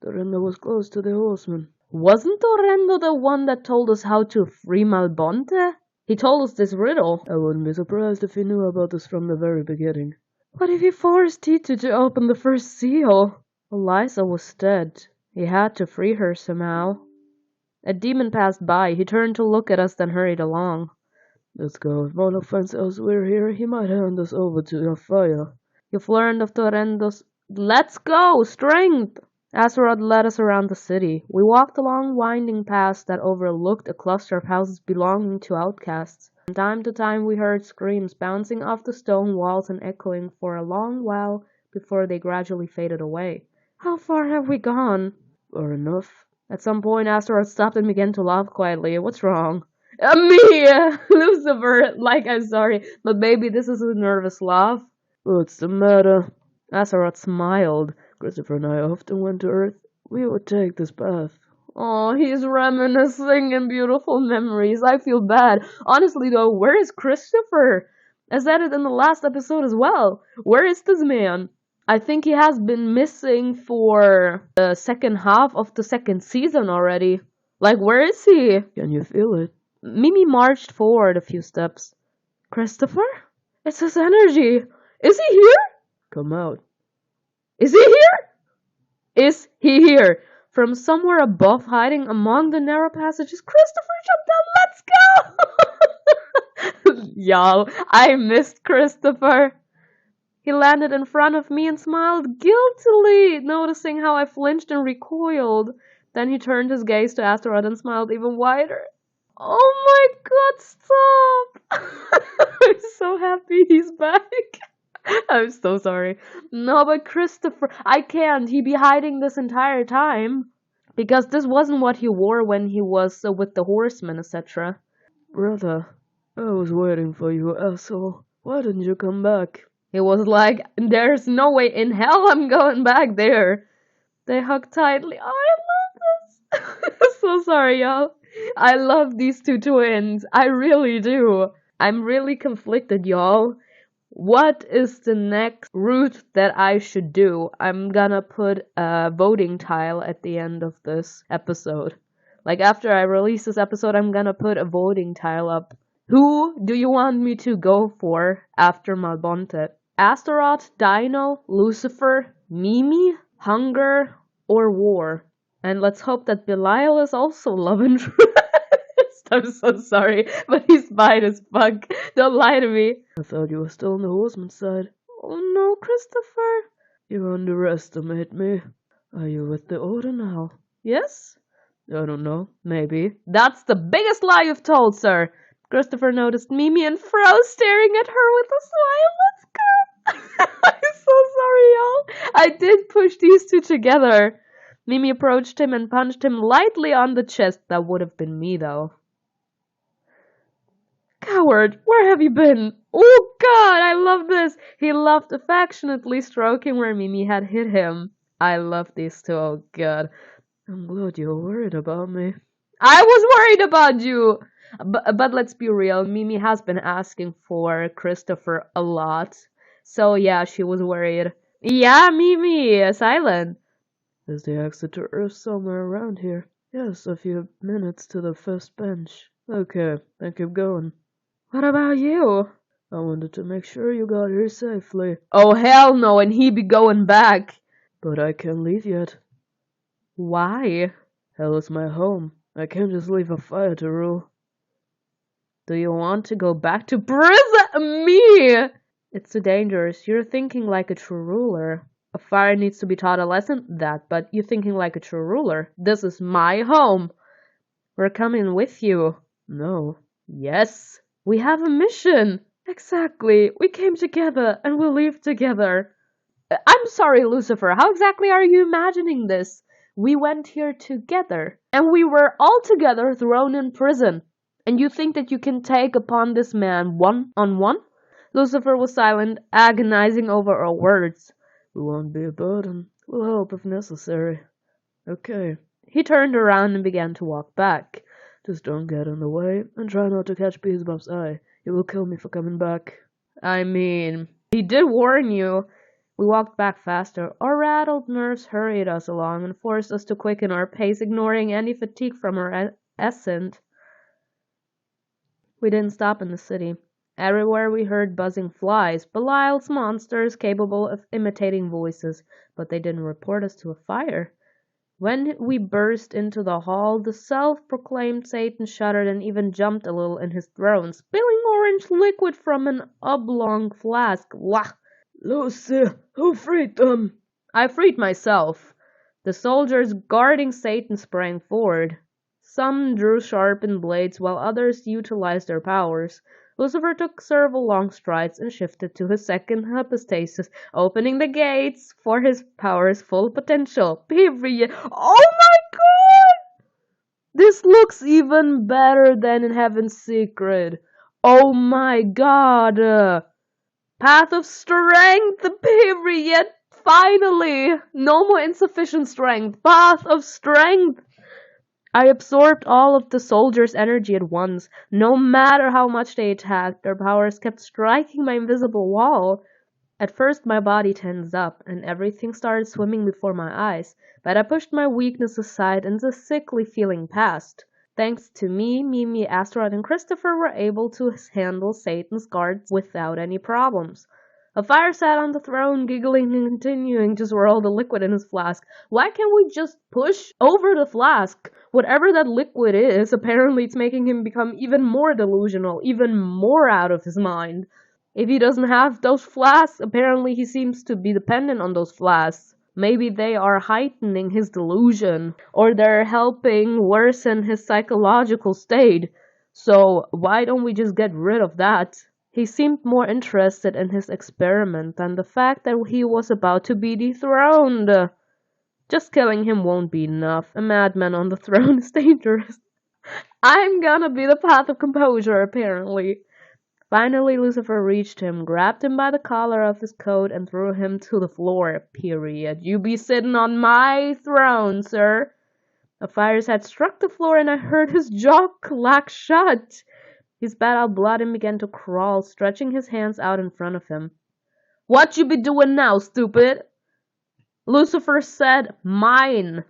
Torrendo was close to the horsemen. Wasn't Torrendo the one that told us how to free MALBONTE? He told us this riddle. I wouldn't be surprised if he knew about this from the very beginning. What if he forced Tito to open the first seal? Eliza was dead. He had to free her somehow. A demon passed by. He turned to look at us, then hurried along. Let's go. If Moloch finds out we're here, he might hand us over to your fire. You've learned of Torrendo's... Let's go! Strength! Astaroth led us around the city. We walked along winding paths that overlooked a cluster of houses belonging to outcasts. From time to time we heard screams bouncing off the stone walls and echoing for a long while before they gradually faded away. How far have we gone? Far enough. At some point Astaroth stopped and began to laugh quietly. What's wrong? Me! Lucifer! Like, I'm sorry, but baby, this is a nervous laugh. What's the matter? Astaroth smiled. Christopher and I often went to Earth. We would take this path. Oh, he's reminiscing in beautiful memories. I feel bad. Honestly though, where is Christopher? I said it in the last episode as well. Where is this man? I think he has been missing for the second half of the second season already. Like, where is he? Can you feel it? Mimi marched forward a few steps. Christopher? It's his energy. Is he here? Come out. Is he here? Is he here? From somewhere above, hiding among the narrow passages, Christopher jumped down. Let's go! Y'all, I missed Christopher. He landed in front of me and smiled guiltily, noticing how I flinched and recoiled. Then he turned his gaze to Astaroth and smiled even wider. Oh my god, stop! I'm so happy he's back. I'm so sorry. No, but Christopher, I can't. He'd be hiding this entire time. Because this wasn't what he wore when he was with the horsemen, etc. Brother, I was waiting for you, asshole. Why didn't you come back? He was like, there's no way in hell I'm going back there. They hugged tightly. Oh, I love this. So sorry, y'all. I love these two twins. I really do. I'm really conflicted, y'all. What is the next route that I should do? I'm gonna put a voting tile at the end of this episode. Like, after I release this episode, I'm gonna put a voting tile up. Who do you want me to go for after MALBONTE? Astaroth, Dino, Lucifer, Mimi, Hunger, or War? And let's hope that Belial is also love interest. I'm so sorry, but he's fine as fuck. Don't lie to me. I thought you were still on the horseman's side. Oh no, Christopher. You underestimate me. Are you with the Order now? Yes? I don't know. Maybe. That's the biggest lie you've told, sir. Christopher noticed Mimi and froze, staring at her with a smile. Let's go. I'm so sorry, y'all. I did push these two together. Mimi approached him and punched him lightly on the chest. That would have been me, though. Coward, where have you been? Oh god, I love this. He laughed affectionately, stroking where Mimi had hit him. I love these two, oh god. I'm glad you're worried about me. I was worried about you! But let's be real, Mimi has been asking for Christopher a lot. So yeah, she was worried. Yeah, Mimi, silent. Is the exit to Earth somewhere around here? Yes, a few minutes to the first bench. Okay, then keep going. What about you? I wanted to make sure you got here safely. Oh hell no, and he be going back. But I can't leave yet. Why? Hell is my home. I can't just leave a fire to rule. Do you want to go back to prison? Me! It's too dangerous. You're thinking like a true ruler. A fire needs to be taught a lesson, but you're thinking like a true ruler. This is my home. We're coming with you. No. Yes. We have a mission. Exactly. We came together and we'll leave together. I'm sorry, Lucifer. How exactly are you imagining this? We went here together and we were all together thrown in prison. And you think that you can take upon this man one-on-one? Lucifer was silent, agonizing over our words. We won't be a burden. We'll help if necessary. Okay. He turned around and began to walk back. Just don't get in the way, and try not to catch Beelzebub's eye. It will kill me for coming back. I mean, he did warn you. We walked back faster. Our rattled nerves hurried us along and forced us to quicken our pace, ignoring any fatigue from our ascent. We didn't stop in the city. Everywhere we heard buzzing flies, Belial's monsters capable of imitating voices, but they didn't report us to a fire. When we burst into the hall, the self-proclaimed Satan shuddered and even jumped a little in his throne, spilling orange liquid from an oblong flask. Wah! Lucy, who freed them? I freed myself. The soldiers guarding Satan sprang forward. Some drew sharpened blades, while others utilized their powers. Lucifer took several long strides and shifted to his second hypostasis, opening the gates for his power's full potential. Period. Oh my god! This looks even better than in Heaven's Secret. Oh my god! Path of strength, period. Finally! No more insufficient strength. Path of strength! I absorbed all of the soldiers' energy at once. No matter how much they attacked, their powers kept striking my invisible wall. At first my body tensed up, and everything started swimming before my eyes, but I pushed my weakness aside and the sickly feeling passed. Thanks to me, Mimi, Astaroth, and Christopher were able to handle Satan's guards without any problems. A fire sat on the throne, giggling and continuing to swirl the liquid in his flask. Why can't we just push over the flask? Whatever that liquid is, apparently it's making him become even more delusional, even more out of his mind. If he doesn't have those flasks, apparently he seems to be dependent on those flasks. Maybe they are heightening his delusion, or they're helping worsen his psychological state. So why don't we just get rid of that? He seemed more interested in his experiment than the fact that he was about to be dethroned. Just killing him won't be enough. A madman on the throne is dangerous. I'm gonna be the path of composure, apparently. Finally, Lucifer reached him, grabbed him by the collar of his coat, and threw him to the floor. Period. You be sitting on my throne, sir. A fire's head struck the floor, and I heard his jaw clack shut. He spat out blood and began to crawl, stretching his hands out in front of him. What you be doing now, stupid? Lucifer said, mine.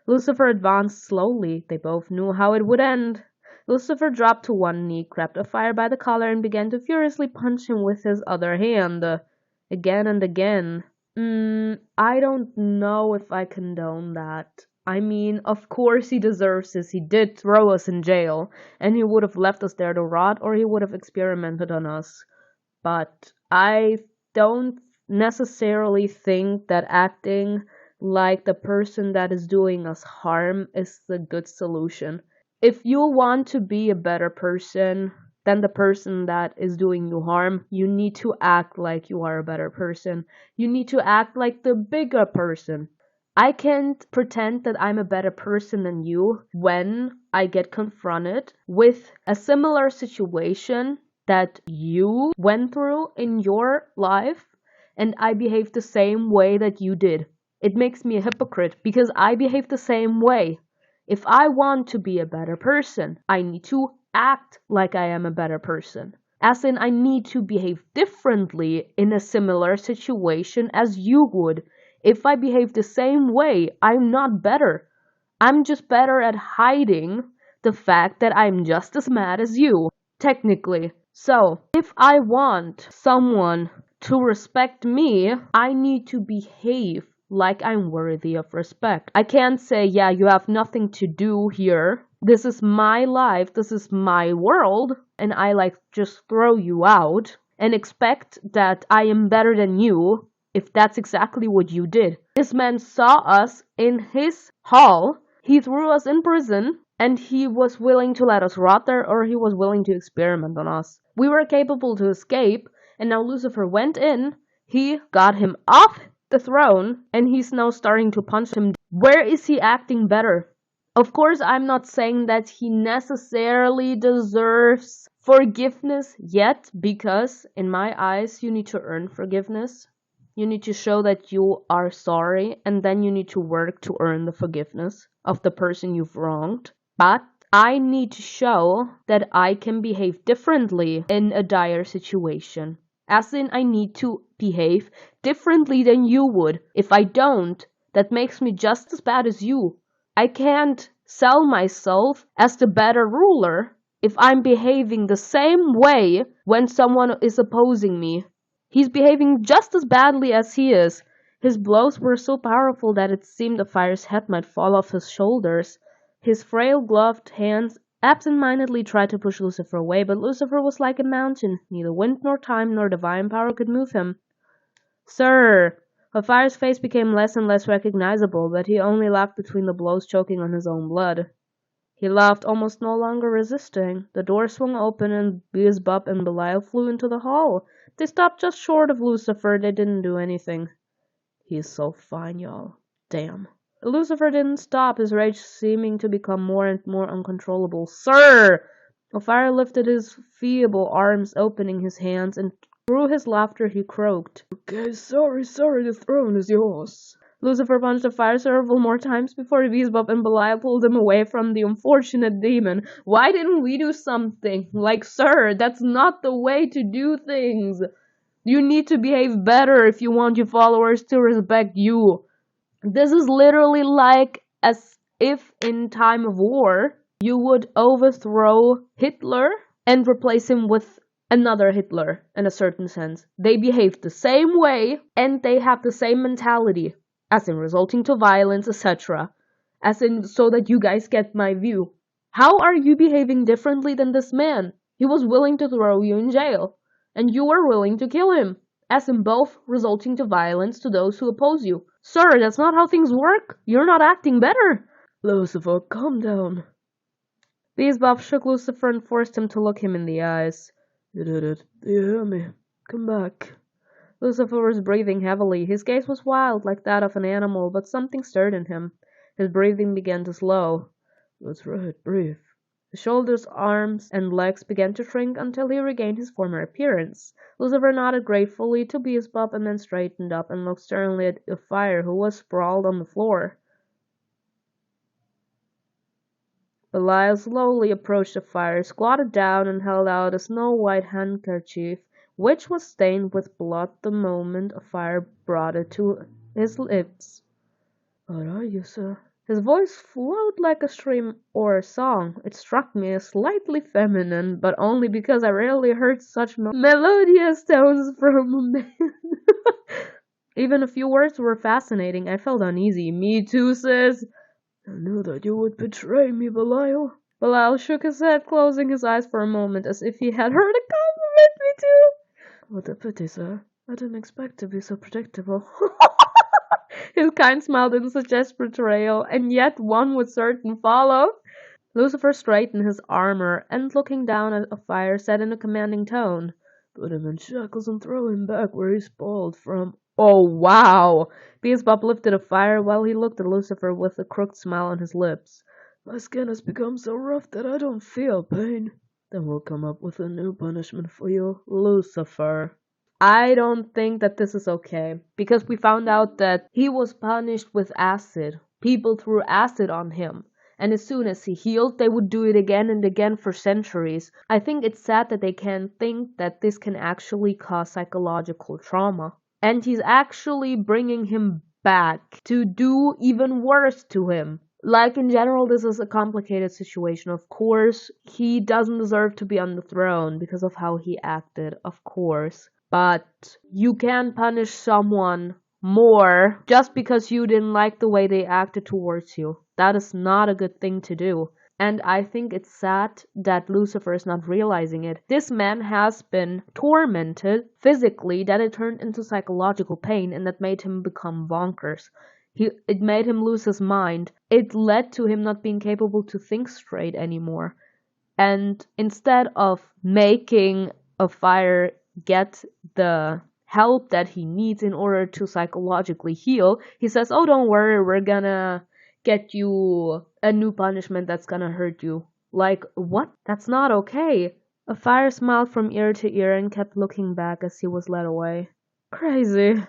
Lucifer advanced slowly. They both knew how it would end. Lucifer dropped to one knee, grabbed a fire by the collar, and began to furiously punch him with his other hand. Again and again. I don't know if I condone that. I mean, of course he deserves this. He did throw us in jail, and he would have left us there to rot, or he would have experimented on us. But I don't necessarily think that acting like the person that is doing us harm is the good solution. If you want to be a better person than the person that is doing you harm, you need to act like you are a better person. You need to act like the bigger person. I can't pretend that I'm a better person than you when I get confronted with a similar situation that you went through in your life and I behave the same way that you did. It makes me a hypocrite because I behave the same way. If I want to be a better person, I need to act like I am a better person. As in, I need to behave differently in a similar situation as you would. If I behave the same way, I'm not better. I'm just better at hiding the fact that I'm just as mad as you, technically. So, if I want someone to respect me, I need to behave like I'm worthy of respect. I can't say, yeah, you have nothing to do here. This is my life, this is my world, and I just throw you out and expect that I am better than you if that's exactly what you did. This man saw us in his hall, he threw us in prison, and he was willing to let us rot there, or he was willing to experiment on us. We were capable to escape, and now Lucifer went in, he got him off the throne, and he's now starting to punch him. Where is he acting better? Of course, I'm not saying that he necessarily deserves forgiveness yet, because in my eyes, you need to earn forgiveness. You need to show that you are sorry, and then you need to work to earn the forgiveness of the person you've wronged. But I need to show that I can behave differently in a dire situation. As in, I need to behave differently than you would. If I don't, that makes me just as bad as you. I can't sell myself as the better ruler if I'm behaving the same way when someone is opposing me. He's behaving just as badly as he is. His blows were so powerful that it seemed the fire's head might fall off his shoulders. His frail gloved hands absent-mindedly tried to push Lucifer away, but Lucifer was like a mountain. Neither wind nor time nor divine power could move him. Sir! Fire's face became less and less recognizable, but he only laughed between the blows, choking on his own blood. He laughed, almost no longer resisting. The door swung open and Beelzebub and Belial flew into the hall. They stopped just short of Lucifer. They didn't do anything. He's so fine, y'all. Damn. Lucifer didn't stop, his rage seeming to become more and more uncontrollable. Sir! Fire lifted his feeble arms, opening his hands, and through his laughter he croaked. Okay, sorry, the throne is yours. Lucifer punched the fire several more times before Beelzebub and Belial pulled him away from the unfortunate demon. Why didn't we do something? Like, sir, that's not the way to do things. You need to behave better if you want your followers to respect you. This is literally like as if in time of war, you would overthrow Hitler and replace him with another Hitler in a certain sense. They behave the same way and they have the same mentality, as in resulting to violence, etc. As in so that you guys get my view. How are you behaving differently than this man? He was willing to throw you in jail, and you were willing to kill him, as in both resulting to violence to those who oppose you. Sir, that's not how things work. You're not acting better. Lucifer, calm down. Beelzebub shook Lucifer and forced him to look him in the eyes. You did it. Do you hear me? Come back. Lucifer was breathing heavily. His gaze was wild, like that of an animal, but something stirred in him. His breathing began to slow. That's right, breathe. His shoulders, arms, and legs began to shrink until he regained his former appearance. Lucifer nodded gratefully to Beelzebub and then straightened up and looked sternly at the fire, who was sprawled on the floor. Belial slowly approached the fire, squatted down, and held out a snow-white handkerchief, which was stained with blood the moment a fire brought it to his lips. What are you, sir? His voice flowed like a stream or a song. It struck me as slightly feminine, but only because I rarely heard such melodious tones from a man. Even a few words were fascinating. I felt uneasy. Me too, sis. I knew that you would betray me, Belial. Belial shook his head, closing his eyes for a moment, as if he had heard a compliment, me too. What a pity, sir. I didn't expect to be so predictable. His kind smile didn't suggest betrayal, and yet one would certain follow. Lucifer straightened his armor, and looking down at a fire, said in a commanding tone, Put him in shackles and throw him back where he sprawled from. Oh, wow! Beelzebub lifted a fire while he looked at Lucifer with a crooked smile on his lips. My skin has become so rough that I don't feel pain. Then we'll come up with a new punishment for you, Lucifer. I don't think that this is okay, because we found out that he was punished with acid. People threw acid on him, and as soon as he healed, they would do it again and again for centuries. I think it's sad that they can't think that this can actually cause psychological trauma. And he's actually bringing him back to do even worse to him. Like, in general, this is a complicated situation. Of course, he doesn't deserve to be on the throne because of how he acted, of course. But you can punish someone more just because you didn't like the way they acted towards you. That is not a good thing to do. And I think it's sad that Lucifer is not realizing it. This man has been tormented physically, that it turned into psychological pain, and that made him become bonkers. It made him lose his mind. It led to him not being capable to think straight anymore. And instead of making a fire get the help that he needs in order to psychologically heal, he says, oh, don't worry, we're gonna get you a new punishment that's gonna hurt you. Like, what? That's not okay. A fire smiled from ear to ear and kept looking back as he was led away. Crazy.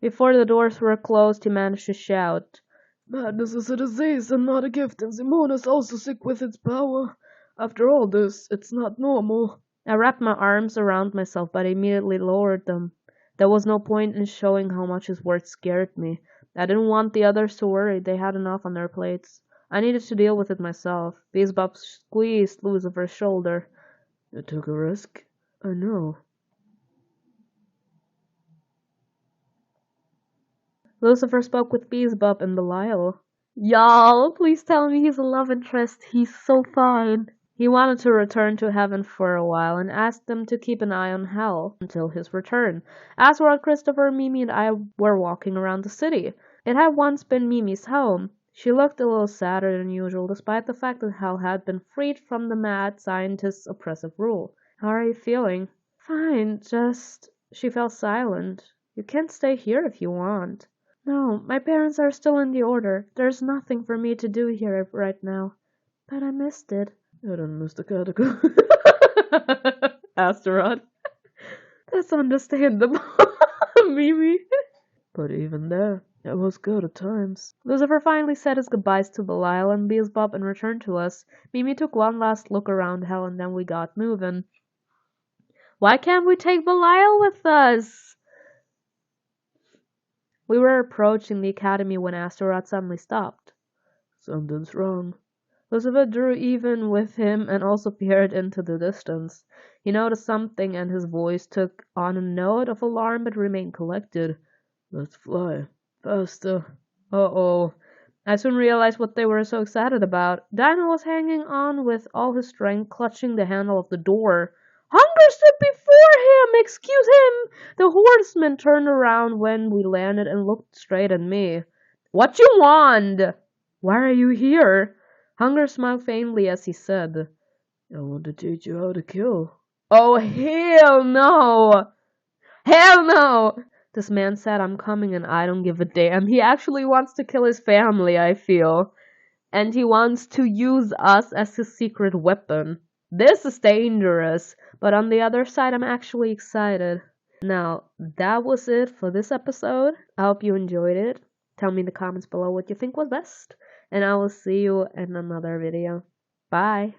Before the doors were closed, he managed to shout, Madness is a disease and not a gift, and Simone is also sick with its power. After all this, it's not normal. I wrapped my arms around myself, but I immediately lowered them. There was no point in showing how much his words scared me. I didn't want the others to worry. They had enough on their plates. I needed to deal with it myself. Beelzebub squeezed Lucifer's shoulder. You took a risk. I know. Lucifer spoke with Beelzebub and Belial. Y'all, please tell me he's a love interest. He's so fine. He wanted to return to heaven for a while and asked them to keep an eye on hell until his return. Afterward, Christopher, Mimi, and I were walking around the city. It had once been Mimi's home. She looked a little sadder than usual, despite the fact that hell had been freed from the mad scientist's oppressive rule. How are you feeling? Fine, just... She fell silent. You can't stay here if you want. No, my parents are still in the order. There's nothing for me to do here right now. But I missed it. I don't miss the catacomb. Astaroth. That's understandable, Mimi. But even there, it was good at times. Lucifer finally said his goodbyes to Belial and Beelzebub and returned to us. Mimi took one last look around hell and then we got moving. Why can't we take Belial with us? We were approaching the academy when Astaroth suddenly stopped. Something's wrong. Lucifer drew even with him and also peered into the distance. He noticed something and his voice took on a note of alarm but remained collected. Let's fly. Faster. Uh-oh. I soon realized what they were so excited about. Dino was hanging on with all his strength, clutching the handle of the door. Hunger stood before him! Excuse him! The horseman turned around when we landed and looked straight at me. What you want? Why are you here? Hunger smiled faintly as he said, I want to teach you how to kill. Oh, hell no! Hell no! This man said I'm coming and I don't give a damn. He actually wants to kill his family, I feel. And he wants to use us as his secret weapon. This is dangerous, but on the other side, I'm actually excited. Now, that was it for this episode. I hope you enjoyed it. Tell me in the comments below what you think was best. And I will see you in another video. Bye.